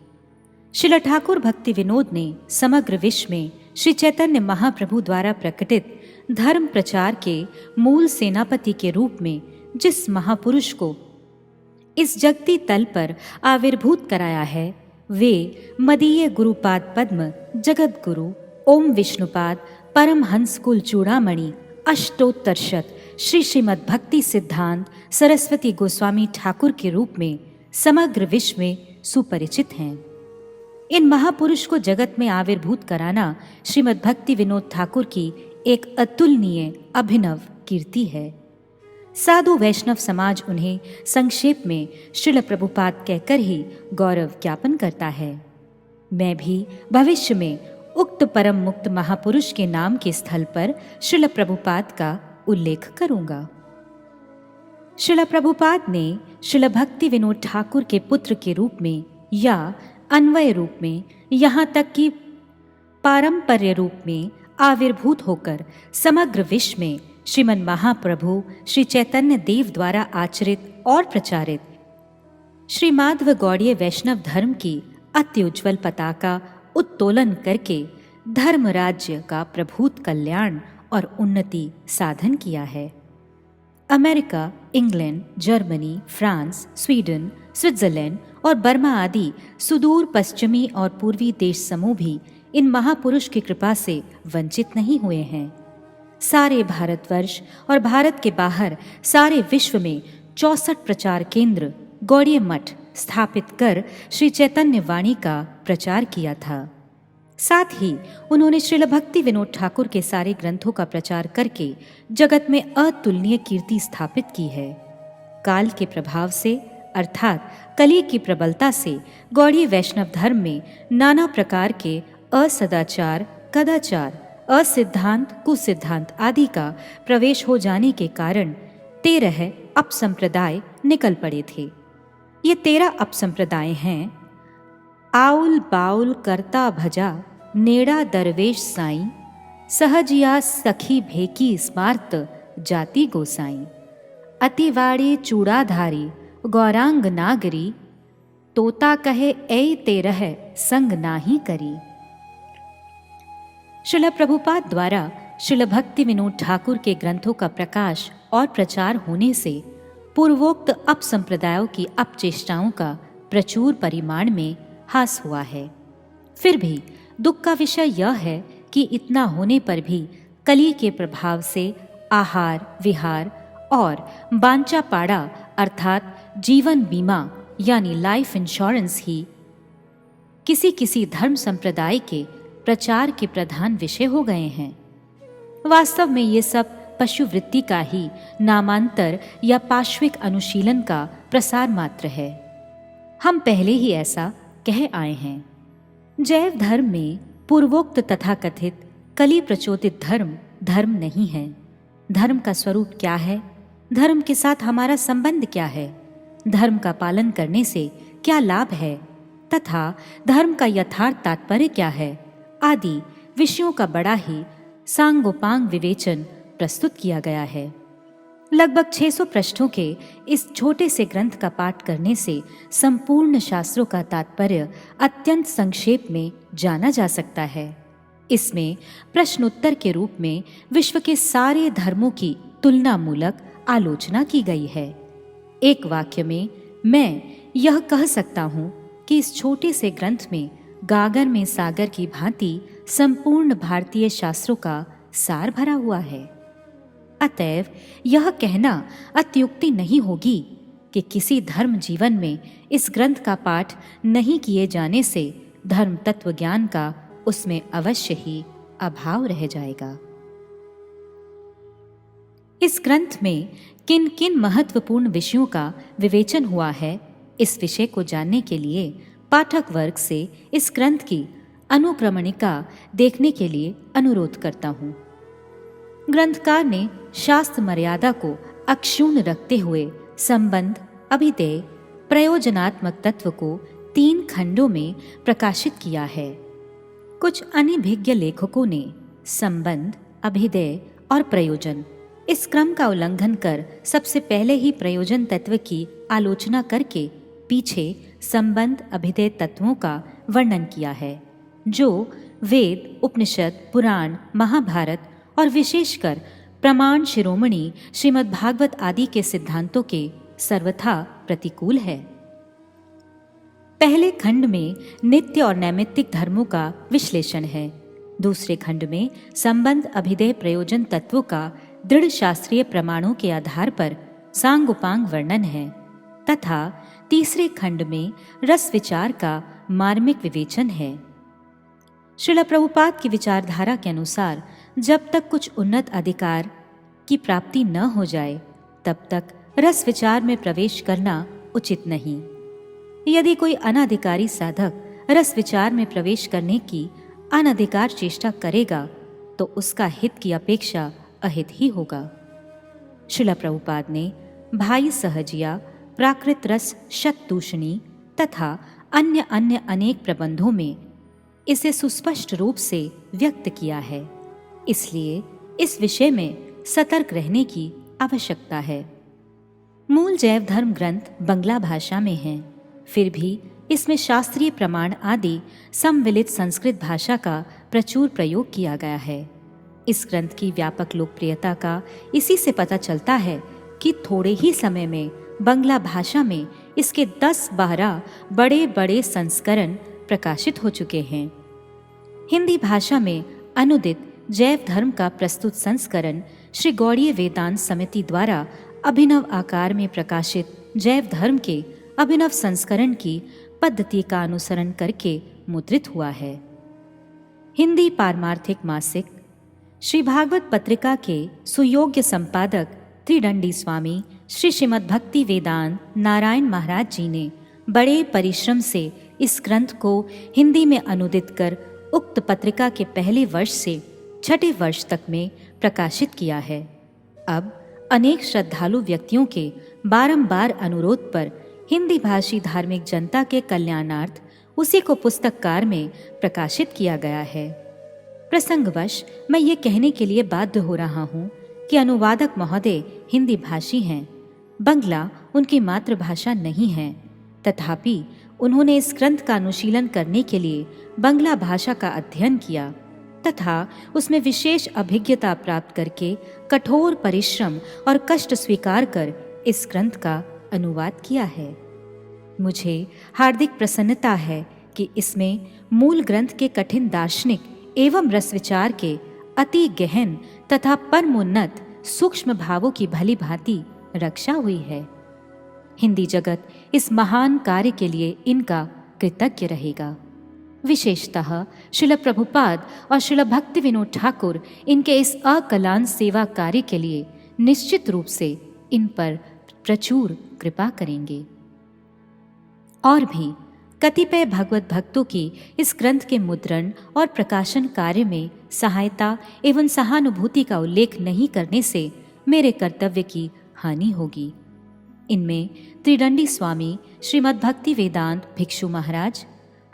श्रील ठाकुर भक्ति विनोद ने समग्र विश्व में श्री चैतन्य महाप्रभु द्वारा प्रकटित धर्म प्रचार के मूल सेनापति के रूप में जिस महापुरुष को इस जगती तल पर आविर्भूत कराया है, वे मदीय गुरुपाद पद्म जगत गुरु ओम विष्णुपाद परमहंस कुल चूड़ामणि अष्टोत्तरशत श्री श्रीमद् भक्ति सिद्धांत सरस्वती गोस्वामी ठाकुर के रूप में समग्र विश्व में सुपरिचित हैं। इन महापुरुष को जगत में आविर्भूत कराना श्रीमद् भक्ति विनोद ठाकुर की एक अतुलनीय अभिनव कीर्ति है। साधु वैष्णव समाज उन्हें संक्षेप में श्रील प्रभुपाद कहकर ही गौरव ज्ञापन करता है। मैं भी भविष्य में उक्त परम मुक्त महापुरुष के नाम के स्थल पर श्रील प्रभुपाद का उल्लेख करूंगा। श्रील प्रभुपाद ने श्रील भक्ति विनोद ठाकुर के पुत्र के रूप में या अन्वय रूप में, यहाँ तक कि पारंपर्य रूप में आविर्भूत होकर समग्र विश्व में श्रीमन महाप्रभु श्री चैतन्य देव द्वारा आचरित और प्रचारित श्री माधव गौड़ीय वैष्णव धर्म की अत्युज्ज्वल पताका उत्तोलन करके धर्म राज्य का प्रभूत कल्याण और उन्नति साधन किया है। America, England, Germany, France, Sweden, Switzerland और बर्मा आदि सुदूर पश्चिमी और पूर्वी देश समूह भी इन महापुरुष की कृपा से वंचित नहीं हुए हैं। सारे भारतवर्ष और भारत के बाहर सारे विश्व में 64 प्रचार केंद्र गौड़ीय मठ स्थापित कर श्री चैतन्य वाणी का प्रचार किया था। साथ ही उन्होंने श्रील भक्ति विनोद ठाकुर के सारे ग्रंथों का प्रचार करके जगत में अतुलनीय कीर्ति स्थापित की है। काल के प्रभाव से अर्थात कली की प्रबलता से गौड़ीय वैष्णव धर्म में नाना प्रकार के असदाचार, कदाचार, असिद्धांत, कुसिद्धांत आदि का प्रवेश हो जाने के कारण 13 अपसंप्रदाय निकल पड़े थे। ये 13 अपसंप्रदाय हैं: आउल बाउल करता भजा नेड़ा दरवेश साईं, सहजिया सखी भेकी स्मार्त जाति गोसाई, अतिवाड़ी चूड़ाधारी गौरांग नागरी, तोता कहे ऐ तेरह संग नाही करी। श्रील प्रभुपाद द्वारा श्रील भक्ति विनोद ठाकुर के ग्रंथों का प्रकाश और प्रचार होने से पूर्वोक्त अपसंप्रदायों की अपचेष्टाओं का प्रचुर परिमाण में हास हुआ है। फिर भी दुख का विषय यह है कि इतना होने पर भी कली के प्रभाव से आहार विहार और बांचा पाड़ा अर्थात जीवन बीमा यानी लाइफ इंश्योरेंस ही किसी किसी धर्म संप्रदाय के प्रचार के प्रधान विषय हो गए हैं। वास्तव में ये सब पशुवृत्ति का ही नामांतर या पाश्विक अनुशीलन का प्रसार मात्र है। हम पहले ही ऐसा कह आए हैं। जैव धर्म में पूर्वोक्त तथाकथित कली प्रचोदित धर्म धर्म नहीं है। धर्म का स्वरूप क्या है? धर्म के साथ हमारा संबंध क्या है? धर्म का पालन करने से क्या लाभ है तथा धर्म का यथार्थ तात्पर्य क्या है आदि विषयों का बड़ा ही सांगोपांग विवेचन प्रस्तुत किया गया है। लगभग 600 पृष्ठों के इस छोटे से ग्रंथ का पाठ करने से संपूर्ण शास्त्रों का तात्पर्य अत्यंत संक्षेप में जाना जा सकता है। इसमें प्रश्नोत्तर के रूप में विश्व के सारे धर्मों की तुलनामूलक आलोचना की गई है। एक वाक्य में मैं यह कह सकता हूँ कि इस छोटे से ग्रंथ में गागर में सागर की भांति संपूर्ण भारतीय शास्त्रों का सार भरा हुआ है। अतएव यह कहना अत्युक्ति नहीं होगी कि किसी धर्म जीवन में इस ग्रंथ का पाठ नहीं किए जाने से धर्म तत्व ज्ञान का उसमें अवश्य ही अभाव रह जाएगा। इस ग्रंथ में किन किन महत्वपूर्ण विषयों का विवेचन हुआ है, इस विषय को जानने के लिए पाठक वर्ग से इस ग्रंथ की अनुक्रमणिका देखने के लिए अनुरोध करता हूँ। ग्रंथकार ने शास्त्र मर्यादा को अक्षुण्ण रखते हुए संबंध, अभिधेय, प्रयोजनात्मक तत्व को 3 खंडों में प्रकाशित किया है। कुछ अनभिज्ञ लेखकों ने संबंध, अभिधेय और प्रयोजन इस क्रम का उल्लंघन कर सबसे पहले ही प्रयोजन तत्व की आलोचना करके पीछे संबंध अभिधेय तत्वों का वर्णन किया है, जो वेद, उपनिषद, पुराण, महाभारत और विशेषकर प्रमाण शिरोमणि श्रीमद् भागवत आदि के सिद्धांतों के सर्वथा प्रतिकूल है। पहले खंड में नित्य और नैमित्तिक धर्मों का विश्लेषण है। दूसरे खंड में संबंध अभिधेय प्रयोजन तत्वों का दृढ़ शास्त्रीय प्रमाणों के आधार पर सांगोपांग वर्णन है तथा तीसरे खंड में रस विचार का मार्मिक विवेचन है। श्रील प्रभुपाद की विचारधारा के अनुसार जब तक कुछ उन्नत अधिकार की प्राप्ति न हो जाए तब तक रस विचार में प्रवेश करना उचित नहीं। यदि कोई अनाधिकारी साधक रस विचार में प्रवेश करने की अनधिकार चेष्टा करेगा तो उसका हित की अपेक्षा अहित ही होगा। श्रील प्रभुपाद ने भाई सहजिया, प्राकृत रस शतदूषणी तथा अन्य अनेक प्रबंधों में इसे सुस्पष्ट रूप से व्यक्त किया है। इसलिए इस विषय में सतर्क रहने की आवश्यकता है। मूल जैव धर्म ग्रंथ बंगला भाषा में है, फिर भी इसमें शास्त्रीय प्रमाण आदि सम्मिलित संस्कृत भाषा का प्रचुर प्रयोग किया गया है। इस ग्रंथ की व्यापक लोकप्रियता का इसी से पता चलता है कि थोड़े ही समय में बंगला भाषा में इसके 10-12 बड़े बड़े संस्करण प्रकाशित हो चुके हैं। हिंदी भाषा में अनुदित जैव धर्म का प्रस्तुत संस्करण श्री गौड़ीय वेदांत समिति द्वारा अभिनव आकार में प्रकाशित जैव धर्म के अभिनव संस्करण की पद्धति का अनुसरण करके मुद्रित हुआ है। हिंदी पारमार्थिक मासिक श्री भागवत पत्रिका के सुयोग्य संपादक त्रिदंडी स्वामी श्री श्रीमद् भक्ति वेदांत नारायण महाराज जी ने बड़े परिश्रम से इस ग्रंथ को हिंदी में अनुदित कर उक्त पत्रिका के पहले वर्ष से छठे वर्ष तक में प्रकाशित किया है। अब अनेक श्रद्धालु व्यक्तियों के बारंबार अनुरोध पर हिंदी भाषी धार्मिक जनता के कल्याणार्थ उसी को पुस्तककार में प्रकाशित किया गया है। प्रसंगवश मैं ये कहने के लिए बाध्य हो रहा हूँ कि अनुवादक महोदय हिंदी भाषी हैं, बंगला उनकी मातृभाषा नहीं है, तथापि उन्होंने इस ग्रंथ का अनुशीलन करने के लिए बंगला भाषा का अध्ययन किया तथा उसमें विशेष अभिज्ञता प्राप्त करके कठोर परिश्रम और कष्ट स्वीकार कर इस ग्रंथ का अनुवाद किया है। मुझे हार्दिक प्रसन्नता है कि इसमें मूल ग्रंथ के कठिन दार्शनिक एवं रस विचार के अति गहन तथा परमोन्नत सूक्ष्म भावों की भली भांति रक्षा हुई है। हिंदी जगत इस महान कार्य के लिए इनका कृतज्ञ रहेगा। विशेषतः श्रील प्रभुपाद और श्रील भक्ति विनोद ठाकुर इनके इस अकलान सेवा कार्य के लिए निश्चित रूप से इन पर प्रचुर कृपा करेंगे। और भी कतिपय भगवत भक्तों की इस ग्रंथ के मुद्रण और प्रकाशन कार्य में सहायता एवं सहानुभूति का उल्लेख नहीं करने से मेरे कर्तव्य की हानि होगी। इनमें त्रिदंडी स्वामी श्रीमद् भक्ति वेदांत भिक्षु महाराज,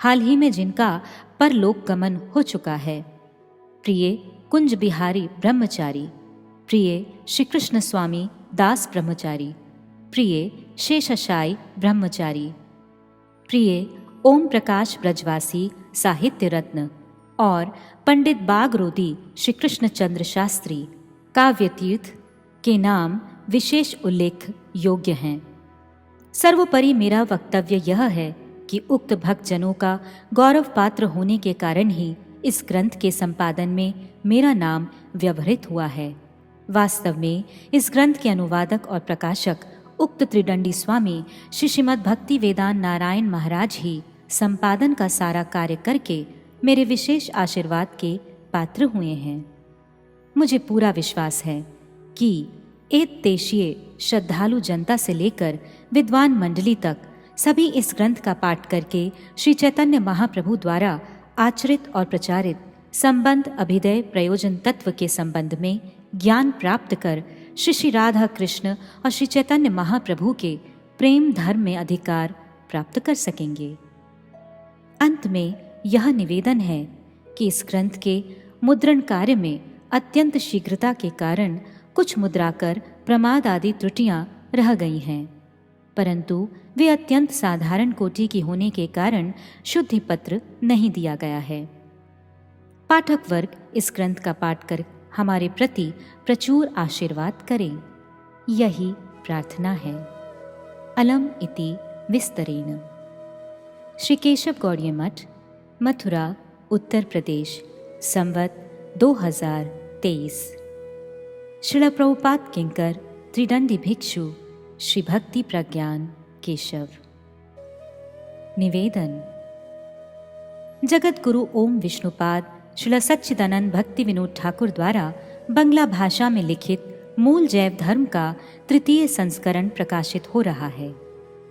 हाल ही में जिनका परलोक गमन हो चुका है, प्रिय कुंज बिहारी ब्रह्मचारी, प्रिय श्री कृष्ण स्वामी दास ब्रह्मचारी, प्रिय शेषशाई ब्रह्मचारी, प्रिय ओम प्रकाश ब्रजवासी साहित्य रत्न और पंडित बागरोदी श्री कृष्ण चंद्र शास्त्री काव्य तीर्थ के नाम विशेष उल्लेख योग्य हैं। सर्वोपरि मेरा वक्तव्य यह है कि उक्त भक्तजनों का गौरव पात्र होने के कारण ही इस ग्रंथ के संपादन में मेरा नाम व्यवहृत हुआ है। वास्तव में इस ग्रंथ के अनुवादक और प्रकाशक उक्त त्रिदंडी स्वामी श्री श्रीमद् भक्ति वेदांत नारायण महाराज ही संपादन का सारा कार्य करके मेरे विशेष आशीर्वाद के पात्र हुए हैं। मुझे पूरा विश्वास है कि एक देशीय श्रद्धालु जनता से लेकर विद्वान मंडली तक सभी इस ग्रंथ का पाठ करके श्री चैतन्य महाप्रभु द्वारा आचरित और प्रचारित संबंध अभिदय प्रयोजन तत्व के संबंध में ज्ञान प्राप्त कर श्री श्री राधा कृष्ण और श्री चैतन्य महाप्रभु के प्रेम धर्म में अधिकार प्राप्त कर सकेंगे। अंत में यह निवेदन है कि इस ग्रंथ के मुद्रण कार्य में अत्यंत शीघ्रता के कारण कुछ मुद्राकर प्रमाद आदि त्रुटियां रह गई हैं, परंतु वे अत्यंत साधारण कोटि की होने के कारण शुद्धि पत्र नहीं दिया गया है। पाठक वर्ग इस ग्रंथ का पाठ कर हमारे प्रति प्रचुर आशीर्वाद करें, यही प्रार्थना है। अलम इति विस्तरेण। श्री केशव गौड़ीय मठ, मथुरा, उत्तर प्रदेश, संवत 2023। श्रील प्रभुपाद किंकर त्रिदंडी भिक्षु श्री भक्ति प्रज्ञान केशव। निवेदन। जगत गुरु ओम विष्णुपाद श्री सच्चिदानंद भक्ति विनोद ठाकुर द्वारा बंगला भाषा में लिखित मूल जैव धर्म का 3य संस्करण प्रकाशित हो रहा है।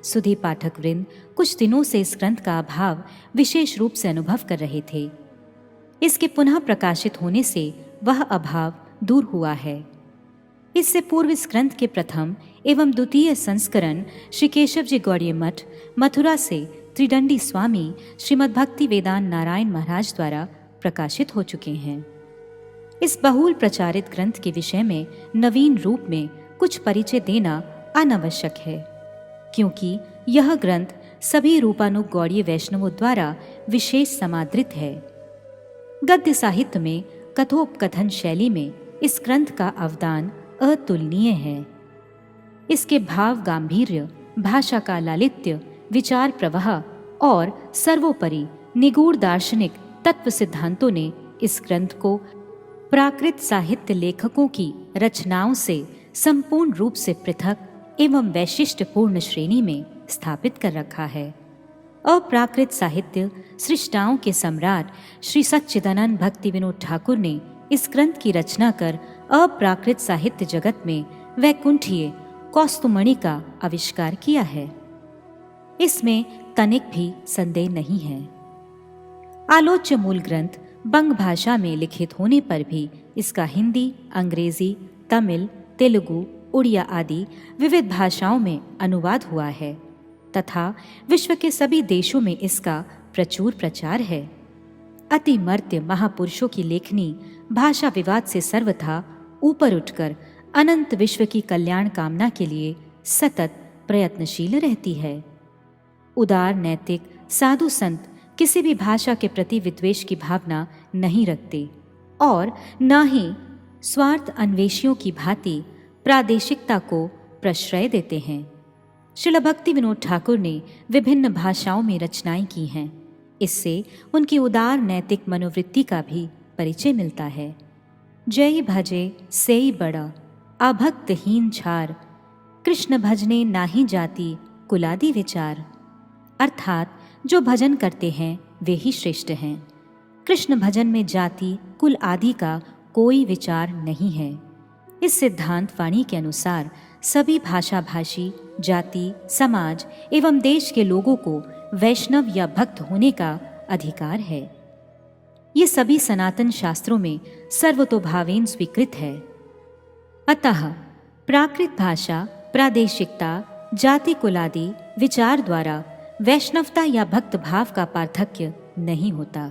सुधी पाठक वृंद कुछ दिनों से इस ग्रंथ का अभाव विशेष रूप से अनुभव कर रहे थे। इसके पुनः प्रकाशित होने से वह अभाव दूर हुआ है। इससे पूर्व इस ग्रंथ के प्रथम एवं द्वितीय संस्करण श्री केशव जी गौड़ीय मठ मथुरा से त्रिदंडी स्वामी श्रीमद् भक्ति वेदांत नारायण महाराज द्वारा प्रकाशित हो चुके हैं। इस बहुल प्रचारित ग्रंथ के विषय में नवीन रूप में कुछ परिचय देना अनावश्यक है, क्योंकि यह ग्रंथ सभी रूपानुग गौड़ीय वैष्णवों द्वारा विशेष समादृत है। गद्य साहित्य में कथोपकथन शैली में इस ग्रंथ का अवदान अतुलनीय है। इसके भाव गांभीर्य, भाषा का लालित्य, विचार प्रवाह और सर्वोपरि निगूढ़ दार्शनिक तत्व सिद्धांतों ने इस ग्रंथ को प्राकृत साहित्य लेखकों की रचनाओं से संपूर्ण रूप से पृथक एवं वैशिष्ट्यपूर्ण श्रेणी में स्थापित कर रखा है। अप्राकृत साहित्य सृष्टाओं के सम्राट श्री सच्चिदानंद भक्ति विनोद ठाकुर ने इस ग्रंथ की रचना कर अप्राकृत साहित्य जगत में वैकुंठीय कौस्तुमणि का आविष्कार किया है। इसमें तनिक भी संदेह नहीं है। आलोच्य मूल ग्रंथ बंग भाषा में लिखित होने पर भी इसका हिंदी, अंग्रेजी, तमिल, तेलुगु, उड़िया आदि विविध भाषाओं में अनुवाद हुआ है तथा विश्व के सभी देशों में इसका प्रचुर प्रचार है। अति मर्त्य महापुरुषों की लेखनी भाषा विवाद से सर्वथा ऊपर उठकर अनंत विश्व की कल्याण कामना के लिए सतत प्रयत्नशील रहती है। उदार नैतिक साधु संत किसी भी भाषा के प्रति विद्वेष की भावना नहीं रखते और न ही स्वार्थ अन्वेषियों की भांति प्रादेशिकता को प्रश्रय देते हैं। श्रील भक्ति विनोद ठाकुर ने विभिन्न भाषाओं में रचनाएं की हैं। इससे उनकी उदार नैतिक मनोवृत्ति का भी परिचय मिलता है। जय भजे सेई बड़ा अभक्तहीन छार, कृष्ण भजने नाही जाति कुलादि विचार। अर्थात जो भजन करते हैं वे ही श्रेष्ठ हैं। कृष्ण भजन में जाति कुल आदि का कोई विचार नहीं है। इस सिद्धांत वाणी के अनुसार सभी भाषा भाषी, जाति, समाज एवं देश के लोगों को वैष्णव या भक्त होने का अधिकार है। ये सभी सनातन शास्त्रों में सर्वतोभावेन स्वीकृत है। अतः प्राकृत भाषा, प्रादेशिकता, जाति कुलादि विचार द्वारा वैष्णवता या भक्त भाव का पार्थक्य नहीं होता।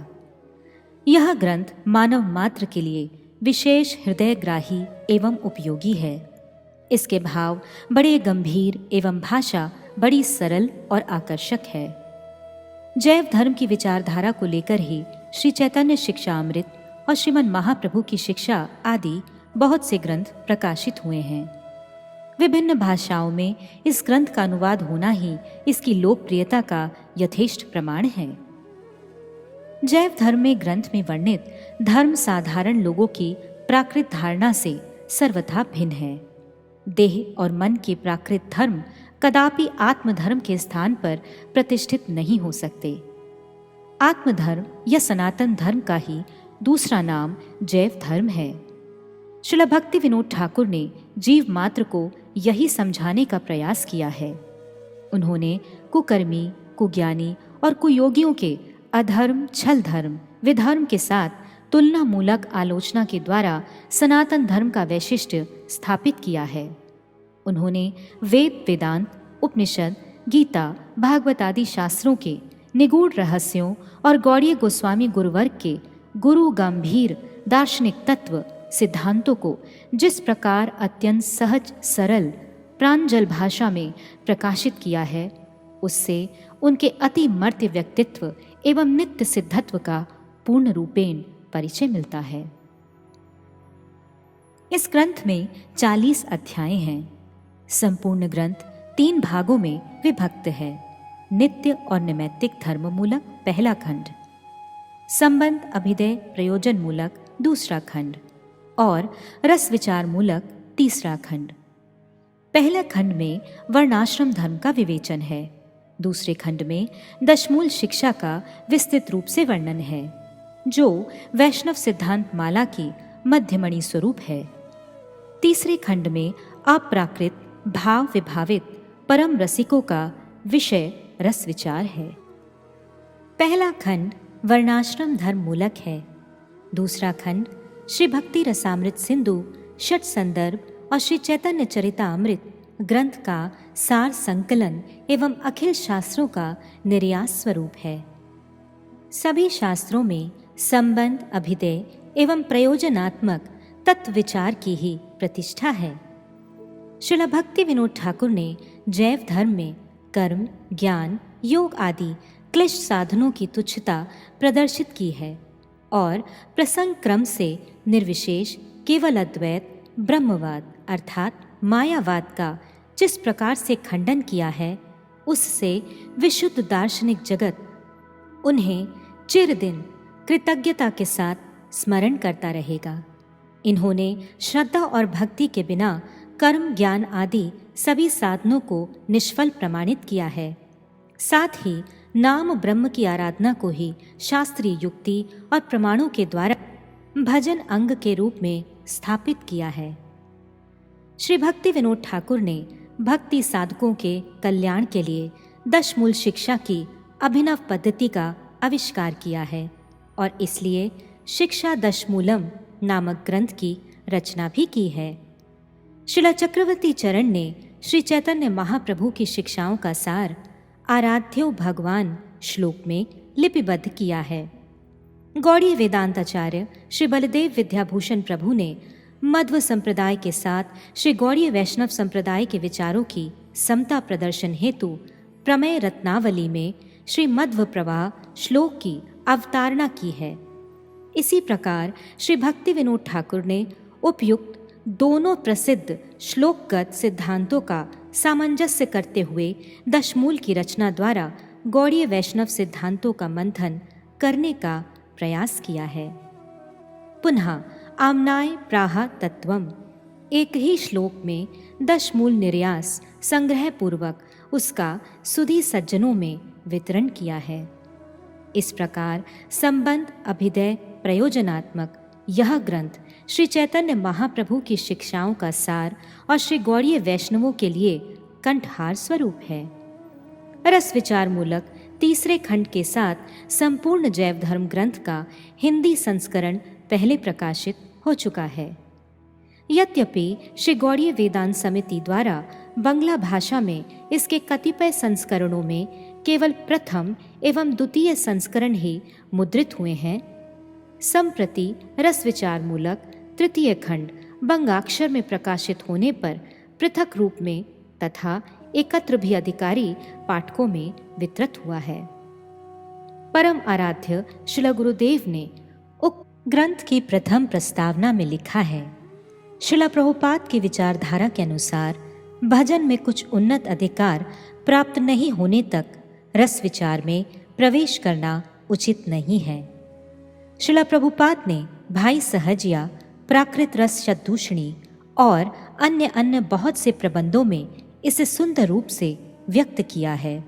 यह ग्रंथ मानव मात्र के लिए विशेष हृदयग्राही एवं उपयोगी है। इसके भाव बड़े गंभीर एवं भाषा बड़ी सरल और आकर्षक है। जैव धर्म की विचारधारा को लेकर ही श्री चैतन्य शिक्षा अमृत और श्रीमद् महाप्रभु की शिक्षा आदि बहुत से ग्रंथ प्रकाशित हुए हैं। विभिन्न भाषाओं में इस ग्रंथ का अनुवाद होना ही इसकी लोकप्रियता का यथेष्ट प्रमाण है। जैव धर्म में ग्रंथ में वर्णित धर्म साधारण लोगों की प्राकृत धारणा से सर्वथा भिन्न है। देह और मन के प्राकृत धर्म कदापि आत्मधर्म के स्थान पर प्रतिष्ठित नहीं हो सकते। आत्मधर्म या सनातन धर्म का ही दूसरा नाम जैव धर्म है। श्रील भक्ति विनोद ठाकुर ने जीव मात्र को यही समझाने का प्रयास किया है। उन्होंने कुकर्मी, कुज्ञानी और कुयोगियों के अधर्म, छल धर्म, विधर्म के साथ तुलना मूलक आलोचना के द्वारा सनातन धर्म का वैशिष्ट्य स्थापित किया है। उन्होंने वेद, वेदांत, उपनिषद, गीता, भागवत आदि शास्त्रों के निगूढ़ रहस्यों और गौड़ीय गोस्वामी गुरुवर्ग के गुरु गंभीर दार्शनिक तत्व सिद्धांतों को जिस प्रकार अत्यंत सहज, सरल, प्रांजल भाषा में प्रकाशित किया है, उससे उनके अति मर्त्य व्यक्तित्व एवं नित्य सिद्धत्व का पूर्ण रूपेण परिचय मिलता है। इस ग्रंथ में 40 अध्याय हैं। संपूर्ण ग्रंथ 3 भागों में विभक्त है। नित्य और नैमित्तिक धर्म मूलक पहला खंड, संबंध अभिदय प्रयोजन मूलक दूसरा खंड और रस विचार मूलक तीसरा खंड। पहले खंड में वर्णाश्रम धर्म का विवेचन है। दूसरे खंड में दशमूल शिक्षा का विस्तृत रूप से वर्णन है। जो वैष्णव सिद्धांत माला की मध्यमणि स्वरूप है। तीसरे खंड में अप्राकृत भाव विभावित परम रसिकों का विषय रस विचार है। पहला खंड वर्णाश्रम धर्म मूलक है। दूसरा खंड श्री भक्ति रसामृत सिंधु षट संदर्भ और श्री चैतन्य चरितामृत ग्रंथ का सार संकलन एवं अखिल शास्त्रों का निर्यास स्वरूप है। सभी शास्त्रों में संबंध, अभिदय एवं प्रयोजनात्मक तत्व विचार की ही प्रतिष्ठा है। श्रील भक्ति विनोद ठाकुर ने जैव धर्म में कर्म, ज्ञान, योग आदि क्लिष्ट साधनों की तुच्छता प्रदर्शित की है और प्रसंग क्रम से निर्विशेष केवल अद्वैत ब्रह्मवाद अर्थात मायावाद का जिस प्रकार से खंडन किया है, उससे विशुद्ध दार्शनिक जगत उन्हें चिरदिन कृतज्ञता के साथ स्मरण करता रहेगा। इन्होंने श्रद्धा और भक्ति के बिना कर्म, ज्ञान आदि सभी साधनों को निष्फल प्रमाणित किया है। साथ ही नाम ब्रह्म की आराधना को ही शास्त्रीय युक्ति और प्रमाणों के द्वारा भजन अंग के रूप में स्थापित किया है। श्री भक्ति विनोद ठाकुर ने भक्ति साधकों के कल्याण के लिए 10 मूल शिक्षा की अभिनव पद्धति का आविष्कार किया है और इसलिए शिक्षा दशमूलम नामक ग्रंथ की रचना भी की है। श्रील चक्रवर्ती चरण ने श्री चैतन्य महाप्रभु की शिक्षाओं का सार आराध्यो भगवान श्लोक में लिपिबद्ध किया है। गौड़ीय वेदांताचार्य श्री बलदेव विद्याभूषण प्रभु ने मध्व संप्रदाय के साथ श्री गौड़ीय वैष्णव संप्रदाय के विचारों की समता प्रदर्शन हेतु प्रमेय रत्नावली में श्री मध्व प्रवाह श्लोक की अवतारणा की है। इसी प्रकार श्री भक्ति विनोद ठाकुर ने उपयुक्त दोनों प्रसिद्ध श्लोकगत सिद्धांतों का सामंजस्य करते हुए दशमूल की रचना द्वारा गौड़ीय वैष्णव सिद्धांतों का मंथन करने का प्रयास किया है। पुनः आम्नाय प्राह तत्वम एक ही श्लोक में 10 मूल निर्यास संग्रह पूर्वक उसका सुधी सज्जनों में वितरण किया है। इस प्रकार संबंध, अभिदय, प्रयोजनात्मक यह ग्रंथ श्री चैतन्य महाप्रभु की शिक्षाओं का सार और श्री गौड़ीय वैष्णवों के लिए कंठहार स्वरूप है। रस विचार मूलक तीसरे खंड के साथ संपूर्ण जैव धर्म ग्रंथ का हिंदी संस्करण पहले प्रकाशित हो चुका है। यद्यपि श्री गौड़ीय वेदांत समिति द्वारा बंगला भाषा में इसके कतिपय संस्करणों में केवल प्रथम एवं द्वितीय संस्करण ही मुद्रित हुए हैं, संप्रति रस विचार मूलक तृतीय खंड बंगाक्षर में प्रकाशित होने पर पृथक रूप में तथा एकत्र भी अधिकारी पाठकों में वितरित हुआ है। परम आराध्य श्रील गुरुदेव ने उक्त ग्रंथ की प्रथम प्रस्तावना में लिखा है, श्रील प्रभुपाद की विचारधारा के अनुसार भजन में कुछ उन्नत अधिकार प्राप्त नहीं होने तक रस विचार में प्रवेश करना उचित नहीं है। श्रील प्रभुपाद ने भाई सहजिया, प्राकृत रस शतदूषणी और अन्य बहुत से प्रबंधों में इसे सुंदर रूप से व्यक्त किया है।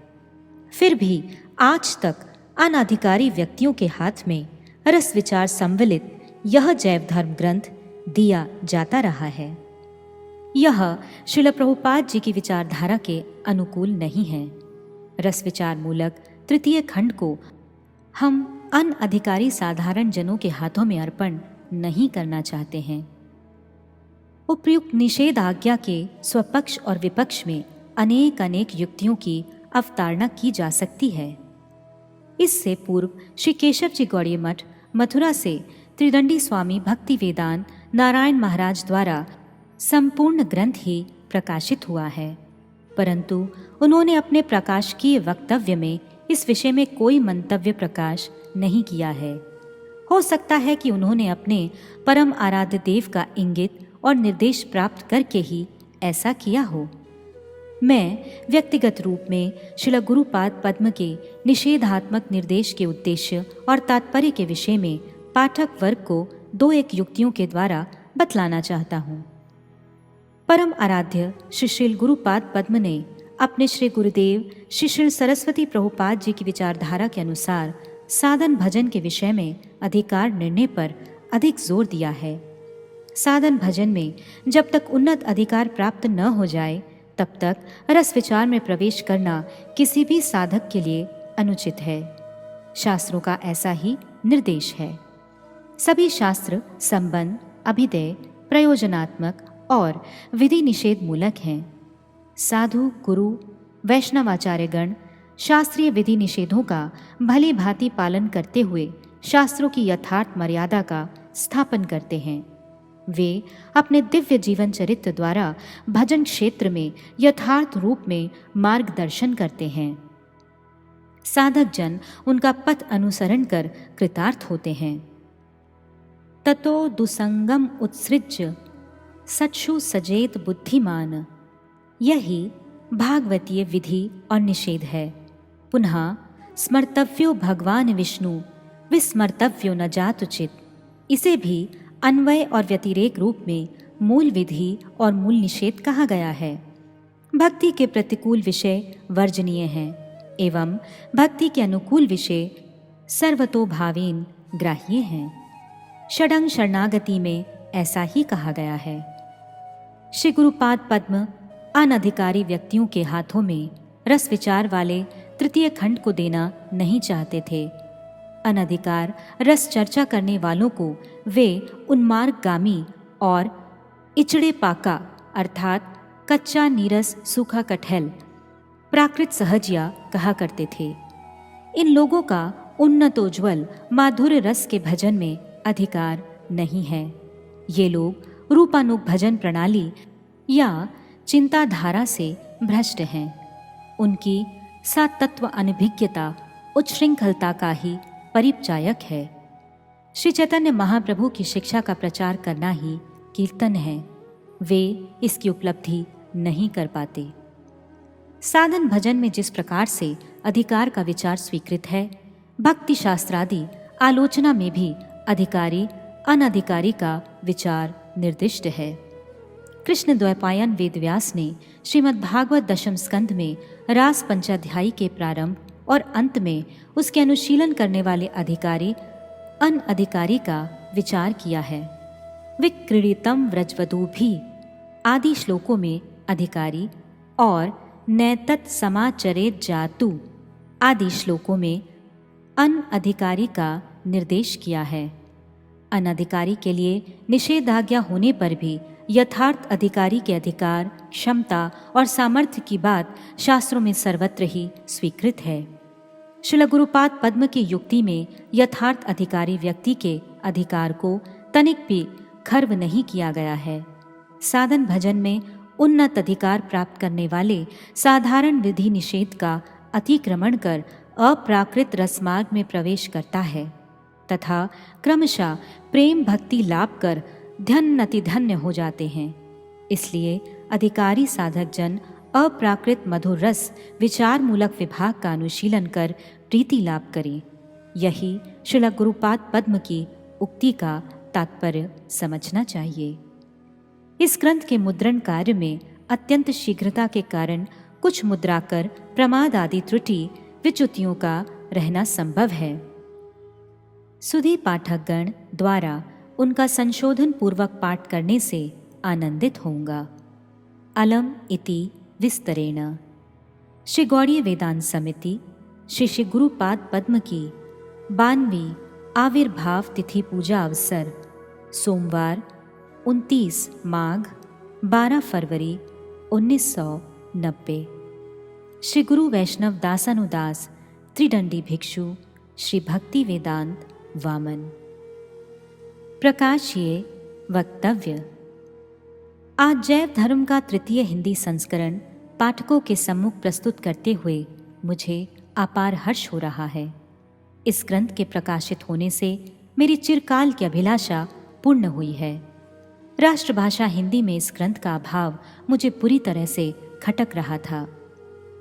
फिर भी आज तक अनाधिकारी व्यक्तियों के हाथ में रस विचार सम्मिलित यह जैव धर्म ग्रंथ दिया जाता रहा है। यह श्रील प्रभुपाद जी की विचारधारा के अनुकूल नहीं है। रस विचार मूलक तृतीय खंड को हम अनअधिकारी साधारण जनों के हाथों में अर्पण नहीं करना चाहते हैं। उपयुक्त निषेध आज्ञा के स्वपक्ष और विपक्ष में अनेक युक्तियों की अवतारणा की जा सकती है। इससे पूर्व श्री केशव जी गौड़ीय मठ मथुरा से त्रिदंडी स्वामी भक्ति वेदांत नारायण महाराज द्वारा संपूर्ण ग्रंथ ही प्रकाशित हुआ है, परंतु उन्होंने अपने प्रकाशकीय वक्तव्य में इस विषय में कोई मंतव्य प्रकाश नहीं किया है। हो सकता है कि उन्होंने अपने परम आराध्य देव का इंगित और निर्देश प्राप्त करके ही ऐसा किया हो। मैं व्यक्तिगत रूप में श्रील गुरुपाद पद्म के निषेधात्मक निर्देश के उद्देश्य और तात्पर्य के विषय में पाठक वर्ग को 2-1 युक्तियों के द्वारा बतलाना चाहता हूँ। परम आराध्य श्री श्रील गुरुपाद पद्म ने अपने श्री गुरुदेव श्री श्रील सरस्वती प्रभुपाद जी की विचारधारा के अनुसार साधन भजन के विषय में अधिकार निर्णय पर अधिक जोर दिया है। साधन भजन में जब तक उन्नत अधिकार प्राप्त न हो जाए तब तक रस विचार में प्रवेश करना किसी भी साधक के लिए अनुचित है। शास्त्रों का ऐसा ही निर्देश है। सभी शास्त्र संबंध, अभिदय, प्रयोजनात्मक और विधि निषेध मूलक हैं। साधु, गुरु, वैष्णवाचार्यगण शास्त्रीय विधि निषेधों का भली भांति पालन करते हुए शास्त्रों की यथार्थ मर्यादा का स्थापन करते हैं। वे अपने दिव्य जीवन चरित्र द्वारा भजन क्षेत्र में यथार्थ रूप में मार्गदर्शन करते हैं। साधक जन उनका पथ अनुसरण कर कृतार्थ होते हैं। ततो दुसंगम उत्सृज्य सत्सु सजेत बुद्धिमान, यही भागवतीय विधि और निषेध है। पुनः स्मर्तव्यो भगवान विष्णु विस्मर्तव्यो न जातुचित, इसे भी अन्वय और व्यतिरेक रूप में मूल विधि और मूल निषेध कहा गया है। भक्ति के प्रतिकूल विषय वर्जनीय हैं एवं भक्ति के अनुकूल विषय सर्वतोभावेन ग्राह्य हैं। षडंग शरणागति में ऐसा ही कहा गया है। श्री गुरुपाद पद्म अनधिकारी व्यक्तियों के हाथों में रस विचार वाले तृतीय खंड को देना नहीं चाहते थे। अनधिकार रस चर्चा करने वालों को वे उन्मार्गगामी और इचड़े पाका अर्थात कच्चा नीरस सूखा कटहल प्राकृत सहजिया कहा करते थे। इन लोगों का उन्नतोज्वल माधुर्य रस के भजन में अधिकार नहीं है। ये लोग रूपानुग भजन प्रणाली या चिंताधारा से भ्रष्ट हैं। उनकी सातत्व अनभिज्ञता उच्छृंखलता का ही परिचायक है। श्री चैतन्य महाप्रभु की शिक्षा का प्रचार करना ही कीर्तन है। वे इसकी उपलब्धि नहीं कर पाते। साधन भजन में जिस प्रकार से अधिकार का विचार स्वीकृत है, भक्ति शास्त्रादि आलोचना में भी अधिकारी अनधिकारी का विचार निर्दिष्ट है। कृष्ण द्वैपायन वेदव्यास ने श्रीमद् भागवत दशम स्कंध में रास पंचाध्यायी के प्रारंभ और अंत में उसके अनुशीलन करने वाले अधिकारी अनधिकारी का विचार किया है। विक्रीडितम व्रजवधू भी आदि श्लोकों में अधिकारी और नैतत् समाचरेत जातु आदि श्लोकों में अनधिकारी का निर्देश किया है। अनधिकारी के लिए निषेधाज्ञा होने पर भी यथार्थ अधिकारी के अधिकार, क्षमता और सामर्थ्य की बात शास्त्रों में सर्वत्र ही स्वीकृत है। श्रील गुरुपाद पद्म की युक्ति में यथार्थ अधिकारी व्यक्ति के अधिकार को तनिक भी खर्व नहीं किया गया है। साधन भजन में उन्नत अधिकार प्राप्त करने वाले साधारण विधि निषेध का अतिक्रमण कर अप्राकृत रसमार्ग में प्रवेश करता है तथा क्रमशः प्रेम भक्ति लाभ कर धन्य धन्य हो जाते हैं। इसलिए अधिकारी साधक जन अप्राकृत मधुर रस विचार मूलक विभाग का अनुशीलन कर प्रीति लाभ करें। यही श्रील गुरुपाद पद्म की उक्ति का तात्पर्य समझना चाहिए। इस ग्रंथ के मुद्रण कार्य में अत्यंत शीघ्रता के कारण कुछ मुद्राकर प्रमाद आदि त्रुटि विच्युतियों का रहना संभव है। सुधी पाठकगण द्वारा उनका संशोधन पूर्वक पाठ करने से आनंदित होऊंगा। अलम इति विस्तरेण। श्री गौड़ीय वेदांत समिति श्री गुरुपाद पद्म की 92वीं आविर्भाव तिथि पूजा अवसर सोमवार 29 माघ 12 फरवरी 1990। श्री गुरु वैष्णव दासानुदास त्रिदंडी भिक्षु श्री भक्ति वेदांत वामन। प्रकाशीय वक्तव्य। आज जैव धर्म का तृतीय हिंदी संस्करण पाठकों के सम्मुख प्रस्तुत करते हुए मुझे अपार हर्ष हो रहा है। इस ग्रंथ के प्रकाशित होने से मेरी चिरकाल की अभिलाषा पूर्ण हुई है। राष्ट्रभाषा हिंदी में इस ग्रंथ का अभाव मुझे पूरी तरह से खटक रहा था।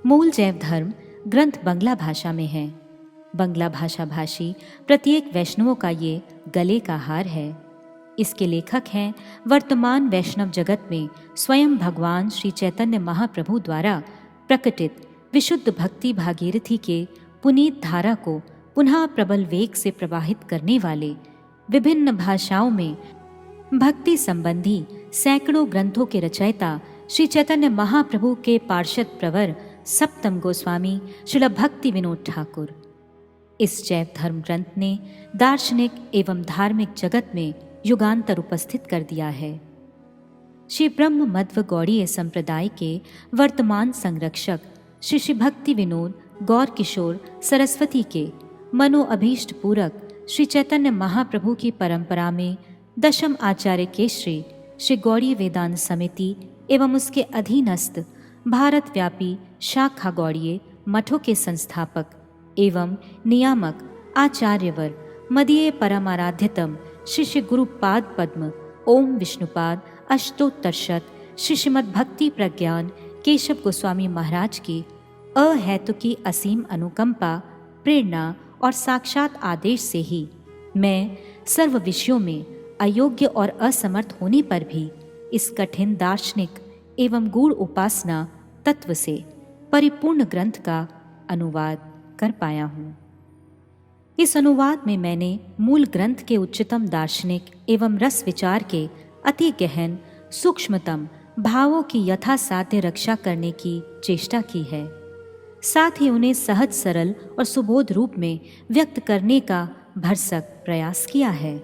मूल जैव धर्म ग्रंथ बंगला भाषा में है। बंगला भाषा भाषी प्रत्येक वैष्णवों का ये गले का हार है। इसके लेखक हैं वर्तमान वैष्णव जगत में स्वयं भगवान श्री चैतन्य महाप्रभु द्वारा प्रकटित विशुद्ध भक्ति भागीरथी के पुनीत धारा को पुनः प्रबल वेग से प्रवाहित करने वाले विभिन्न भाषाओं में भक्ति संबंधी सैकड़ों ग्रंथों के रचयिता श्री चैतन्य महाप्रभु के पार्षद प्रवर सप्तम गोस्वामी श्रील भक्ति विनोद ठाकुर। इस जैव धर्म ग्रंथ ने दार्शनिक एवं धार्मिक जगत में युगांतर उपस्थित कर दिया है। श्री ब्रह्म मध्व गौड़ीय संप्रदाय के वर्तमान संरक्षक श्री श्री भक्ति विनोद गौर किशोर सरस्वती के मनोअभीष्ट पूरक श्री चैतन्य महाप्रभु की परंपरा में दशम आचार्य के श्री गौड़ीय वेदांत समिति एवं उसके अधीनस्थ भारत व्यापी शाखा गौड़ीय मठों के संस्थापक एवं नियामक आचार्यवर मदीय परमाराध्यतम श्री गुरुपाद पद्म ओम विष्णुपाद अष्टोत्तरशत श्री श्रीमद् भक्ति प्रज्ञान केशव गोस्वामी महाराज की अहेतुकी असीम अनुकंपा प्रेरणा और साक्षात आदेश से ही मैं सर्व विषयों में अयोग्य और असमर्थ होने पर भी इस कठिन दार्शनिक एवं गूढ़ उपासना तत्व से परिपूर्ण ग्रंथ का अनुवाद कर पाया हूँ। इस अनुवाद में मैंने मूल ग्रंथ के उच्चतम दार्शनिक एवं रस विचार के अति गहन सूक्ष्मतम भावों की यथासाध्य रक्षा करने की चेष्टा की है, साथ ही उन्हें सहज सरल और सुबोध रूप में व्यक्त करने का भरसक प्रयास किया है।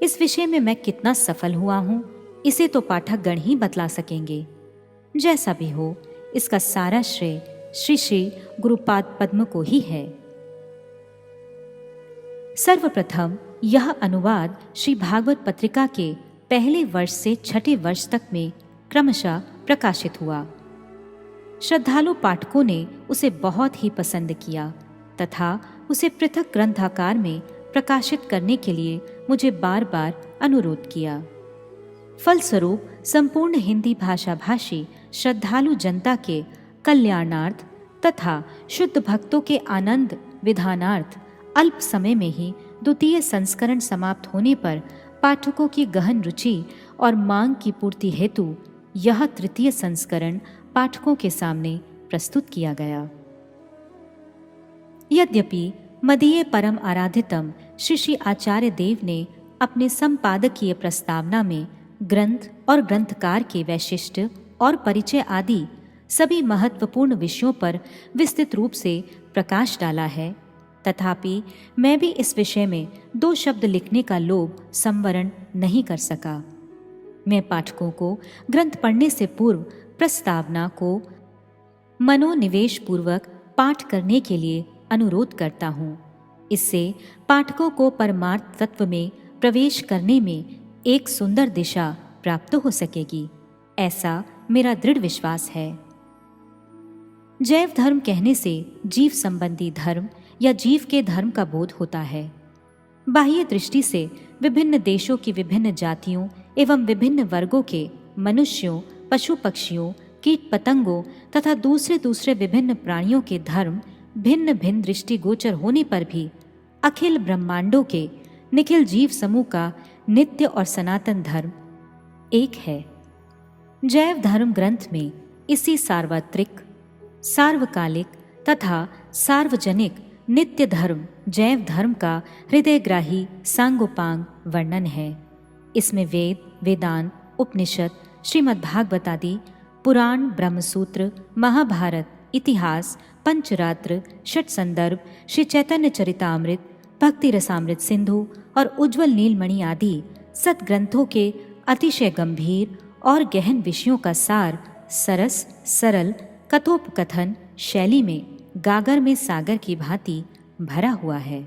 इस विषय में मैं कितना सफल हुआ हूँ इसे तो पाठकगण ही बतला सकेंगे। जैसा भी हो, इसका सारा श्रेय श्री श्री गुरुपाद पद्म को ही है। सर्वप्रथम यह अनुवाद श्री भागवत पत्रिका के पहले वर्ष से छठे वर्ष तक में क्रमशः प्रकाशित हुआ। श्रद्धालु पाठकों ने उसे बहुत ही पसंद किया तथा उसे पृथक ग्रंथाकार में प्रकाशित करने के लिए मुझे बार बार अनुरोध किया। फलस्वरूप संपूर्ण हिंदी भाषा भाषी श्रद्धालु जनता के कल्याणार्थ तथा शुद्ध भक्तों के आनंद विधानार्थ अल्प समय में ही द्वितीय संस्करण समाप्त होने पर पाठकों की गहन रुचि और मांग की पूर्ति हेतु यह तृतीय संस्करण पाठकों के सामने प्रस्तुत किया गया। यद्यपि मदीय परम आराधितम श्री श्री आचार्य देव ने अपने संपादकीय प्रस्तावना में ग्रंथ और ग्रंथकार के वैशिष्ट्य और परिचय आदि सभी महत्वपूर्ण विषयों पर विस्तृत रूप से प्रकाश डाला है, तथापि मैं भी इस विषय में 2 शब्द लिखने का लोभ संवरण नहीं कर सका। मैं पाठकों को ग्रंथ पढ़ने से पूर्व प्रस्तावना को मनोनिवेश पूर्वक पाठ करने के लिए अनुरोध करता हूँ। इससे पाठकों को परमार्थ तत्व में प्रवेश करने में एक सुंदर दिशा प्राप्त हो सकेगी, ऐसा मेरा दृढ़ विश्वास है। जैव धर्म कहने से जीव संबंधी धर्म या जीव के धर्म का बोध होता है। बाह्य दृष्टि से विभिन्न देशों की विभिन्न जातियों एवं विभिन्न वर्गों के मनुष्यों, पशु पक्षियों, कीट पतंगों तथा दूसरे विभिन्न प्राणियों के धर्म भिन्न भिन्न दृष्टिगोचर होने पर भी अखिल ब्रह्मांडों के निखिल जीव समूह का नित्य और सनातन धर्म एक है। जैव धर्म ग्रंथ में इसी सार्वत्रिक, सार्वकालिक तथा सार्वजनिक नित्य धर्म जैव धर्म का हृदयग्राही सांगोपांग वर्णन है। इसमें वेद, वेदांत, उपनिषद, श्रीमद्भागवत आदि, पुराण, ब्रह्मसूत्र, महाभारत, इतिहास, पंचरात्र, षट संदर्भ, श्री चैतन्य चरितामृत, भक्ति रसामृत सिंधु और उज्ज्वल नीलमणि आदि सद्ग्रंथों के अतिशय गंभीर और गहन विषयों का सार सरस सरल कथोपकथन शैली में गागर में सागर की भांति भरा हुआ है।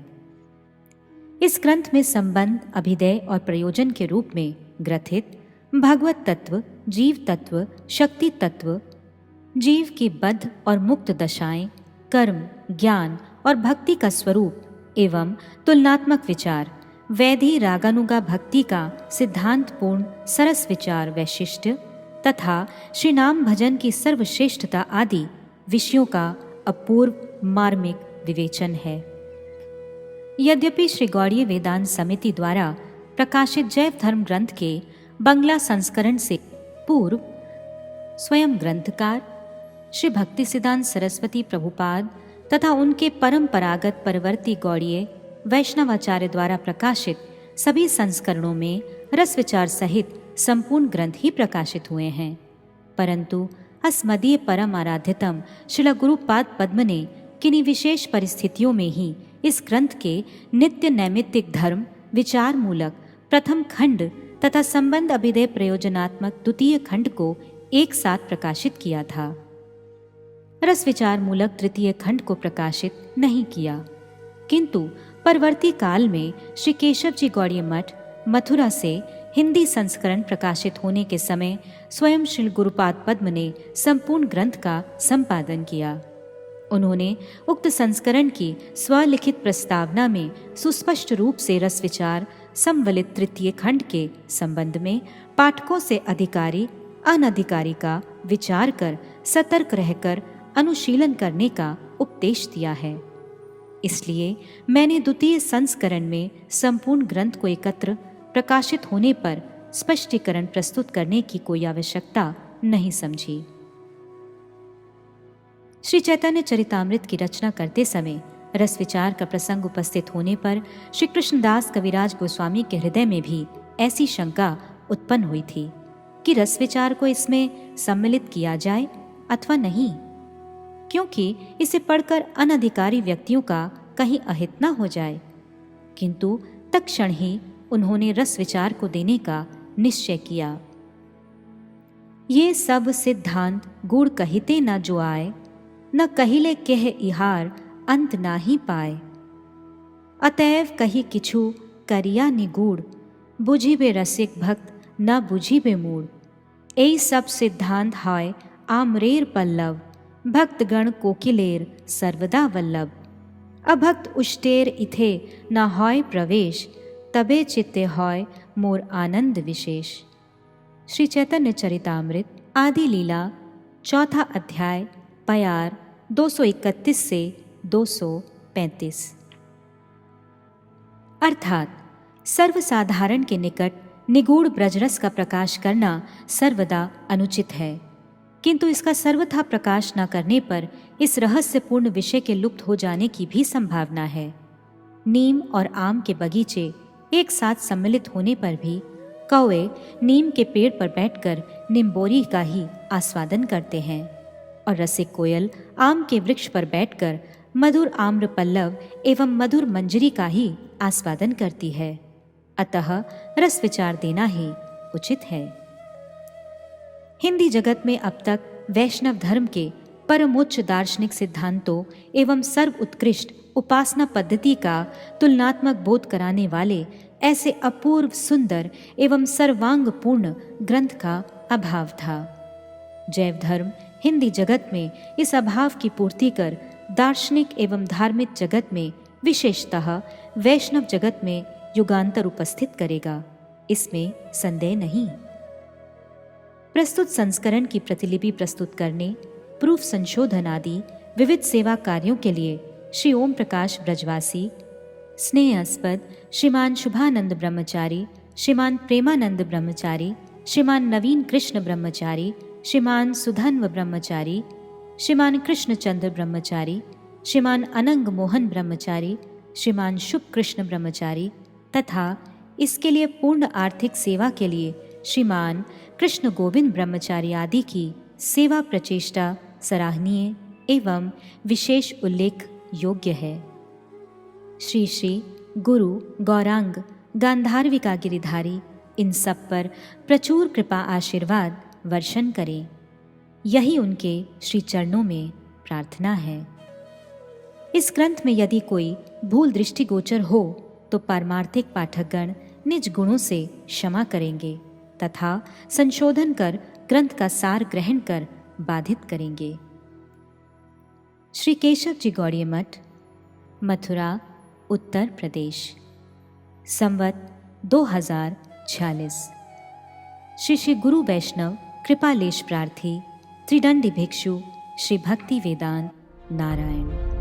इस ग्रंथ में संबंध, अभिदय और प्रयोजन के रूप में ग्रथित भगवत तत्व, जीव तत्व, शक्ति तत्व, जीव की बद्ध और मुक्त दशाएं, कर्म, ज्ञान और भक्ति का स्वरूप एवं तुलनात्मक विचार, वैधि रागानुगा भक्ति का सिद्धांतपूर्ण सरस विचार वैशिष्ट्य तथा श्री नाम भजन की सर्वश्रेष्ठता आदि विषयों का अपूर्व मार्मिक विवेचन है। यद्यपि श्री गौड़ीय वेदांत समिति द्वारा प्रकाशित जैव धर्म ग्रंथ के बंगला संस्करण से पूर्व स्वयं ग्रंथकार श्री भक्ति सिद्धांत सरस्वती प्रभुपाद तथा उनके परंपरागत परवर्ती गौड़ीय वैष्णवाचार्य द्वारा प्रकाशित सभी संस्करणों में रस विचार सहित संपूर्ण ग्रंथ ही प्रकाशित हुए हैं, परंतु अस्मदीय परम आराध्यतम श्रील गुरुपाद पद्म ने किन्हीं विशेष परिस्थितियों में ही इस ग्रंथ के नित्य नैमित्तिक धर्म विचार मूलक प्रथम खंड तथा संबंध अभिधेय प्रयोजनात्मक द्वितीय खंड को एक साथ प्रकाशित किया था। रस विचार मूलक तृतीय खंड को प्रकाशित नहीं किया, किंतु परवर्ती काल में श्री केशव जी गौड़ीय मठ मथुरा से हिंदी संस्करण प्रकाशित होने के समय स्वयं श्री गुरुपाद पद्म ने संपूर्ण ग्रंथ का संपादन किया। उन्होंने उक्त संस्करण की स्वलिखित प्रस्तावना में सुस्पष्ट रूप से रस विचार संवलित तृतीय खंड के संबंध में पाठकों से अधिकारी अनधिकारी का विचार कर सतर्क रहकर अनुशीलन करने का उपदेश दिया है। इसलिए मैंने द्वितीय संस्करण में संपूर्ण ग्रंथ को एकत्र प्रकाशित होने पर स्पष्टीकरण प्रस्तुत करने की कोई आवश्यकता नहीं समझी। श्री चैतन्य चरितामृत की रचना करते समय रस विचार का प्रसंग उपस्थित होने पर श्री कृष्णदास कविराज गोस्वामी के हृदय में भी ऐसी शंका उत्पन्न हुई थी कि रस विचार को इसमें सम्मिलित किया जाए अथवा नहीं, क्योंकि इसे पढ़कर अनधिकारी व्यक्तियों का कहीं अहित न हो जाए। किंतु तत्क्षण ही उन्होंने रस विचार को देने का निश्चय किया। ये सब सिद्धांत गुड़ कहिते न जो आए, न कहिले कह इहार अंत ना ही पाए। अतएव कही किछु करिया निगूढ़, बुझी बे रसिक भक्त न बुझी बे मूढ़। ए सब सिद्धांत हाय आमरेर पल्लव, भक्तगण कोकिलेर सर्वदा वल्लभ। अभक्त उष्टेर इथे न होय प्रवेश, तबे चित्ते होय मोर आनंद विशेष। श्री चैतन्य चरितामृत आदि लीला चौथा अध्याय पयार 231 से 235। अर्थात सर्वसाधारण के निकट निगूढ़ ब्रजरस का प्रकाश करना सर्वदा अनुचित है, किंतु इसका सर्वथा प्रकाश न करने पर इस रहस्यपूर्ण विषय के लुप्त हो जाने की भी संभावना है। नीम और आम के बगीचे एक साथ सम्मिलित होने पर भी कौवे नीम के पेड़ पर बैठकर निम्बोरी का ही आस्वादन करते हैं और रसिक कोयल आम के वृक्ष पर बैठकर मधुर आम्र पल्लव एवं मधुर मंजरी का ही आस्वादन करती है। अतः रस विचार देना ही उचित है। हिंदी जगत में अब तक वैष्णव धर्म के परमोच्च दार्शनिक सिद्धांतों एवं सर्व उत्कृष्ट उपासना पद्धति का तुलनात्मक बोध कराने वाले ऐसे अपूर्व सुंदर एवं सर्वांगपूर्ण ग्रंथ का अभाव था। जैव धर्म हिंदी जगत में इस अभाव की पूर्ति कर दार्शनिक एवं धार्मिक जगत में विशेषतः वैष्णव जगत में युगांतर उपस्थित करेगा, इसमें संदेह नहीं। प्रस्तुत संस्करण की प्रतिलिपि प्रस्तुत करने, प्रूफ संशोधन आदि विविध सेवा कार्यों के लिए श्री ओम प्रकाश ब्रजवासी, स्नेहास्पद श्रीमान शुभानंद ब्रह्मचारी, श्रीमान प्रेमानंद ब्रह्मचारी, श्रीमान नवीन कृष्ण ब्रह्मचारी, श्रीमान सुधन्व ब्रह्मचारी, श्रीमान कृष्णचंद्र ब्रह्मचारी, श्रीमान अनंग मोहन ब्रह्मचारी, श्रीमान शुभ कृष्ण ब्रह्मचारी तथा इसके लिए पूर्ण आर्थिक सेवा के लिए श्रीमान कृष्ण गोविंद ब्रह्मचारी आदि की सेवा प्रचेष्टा सराहनीय एवं विशेष उल्लेख योग्य है। श्री श्री गुरु गौरांग गांधारविका गिरिधारी इन सब पर प्रचुर कृपा आशीर्वाद वर्षण करें, यही उनके श्री चरणों में प्रार्थना है। इस ग्रंथ में यदि कोई भूल दृष्टिगोचर हो तो पारमार्थिक पाठकगण निज गुणों से क्षमा करेंगे तथा संशोधन कर ग्रंथ का सार ग्रहण कर बाधित करेंगे। श्री केशव जी गौड़ीय मठ, मथुरा, उत्तर प्रदेश, संवत 2046। श्री श्री गुरु वैष्णव कृपालेश प्रार्थी त्रिदंडी भिक्षु श्री भक्ति वेदांत नारायण।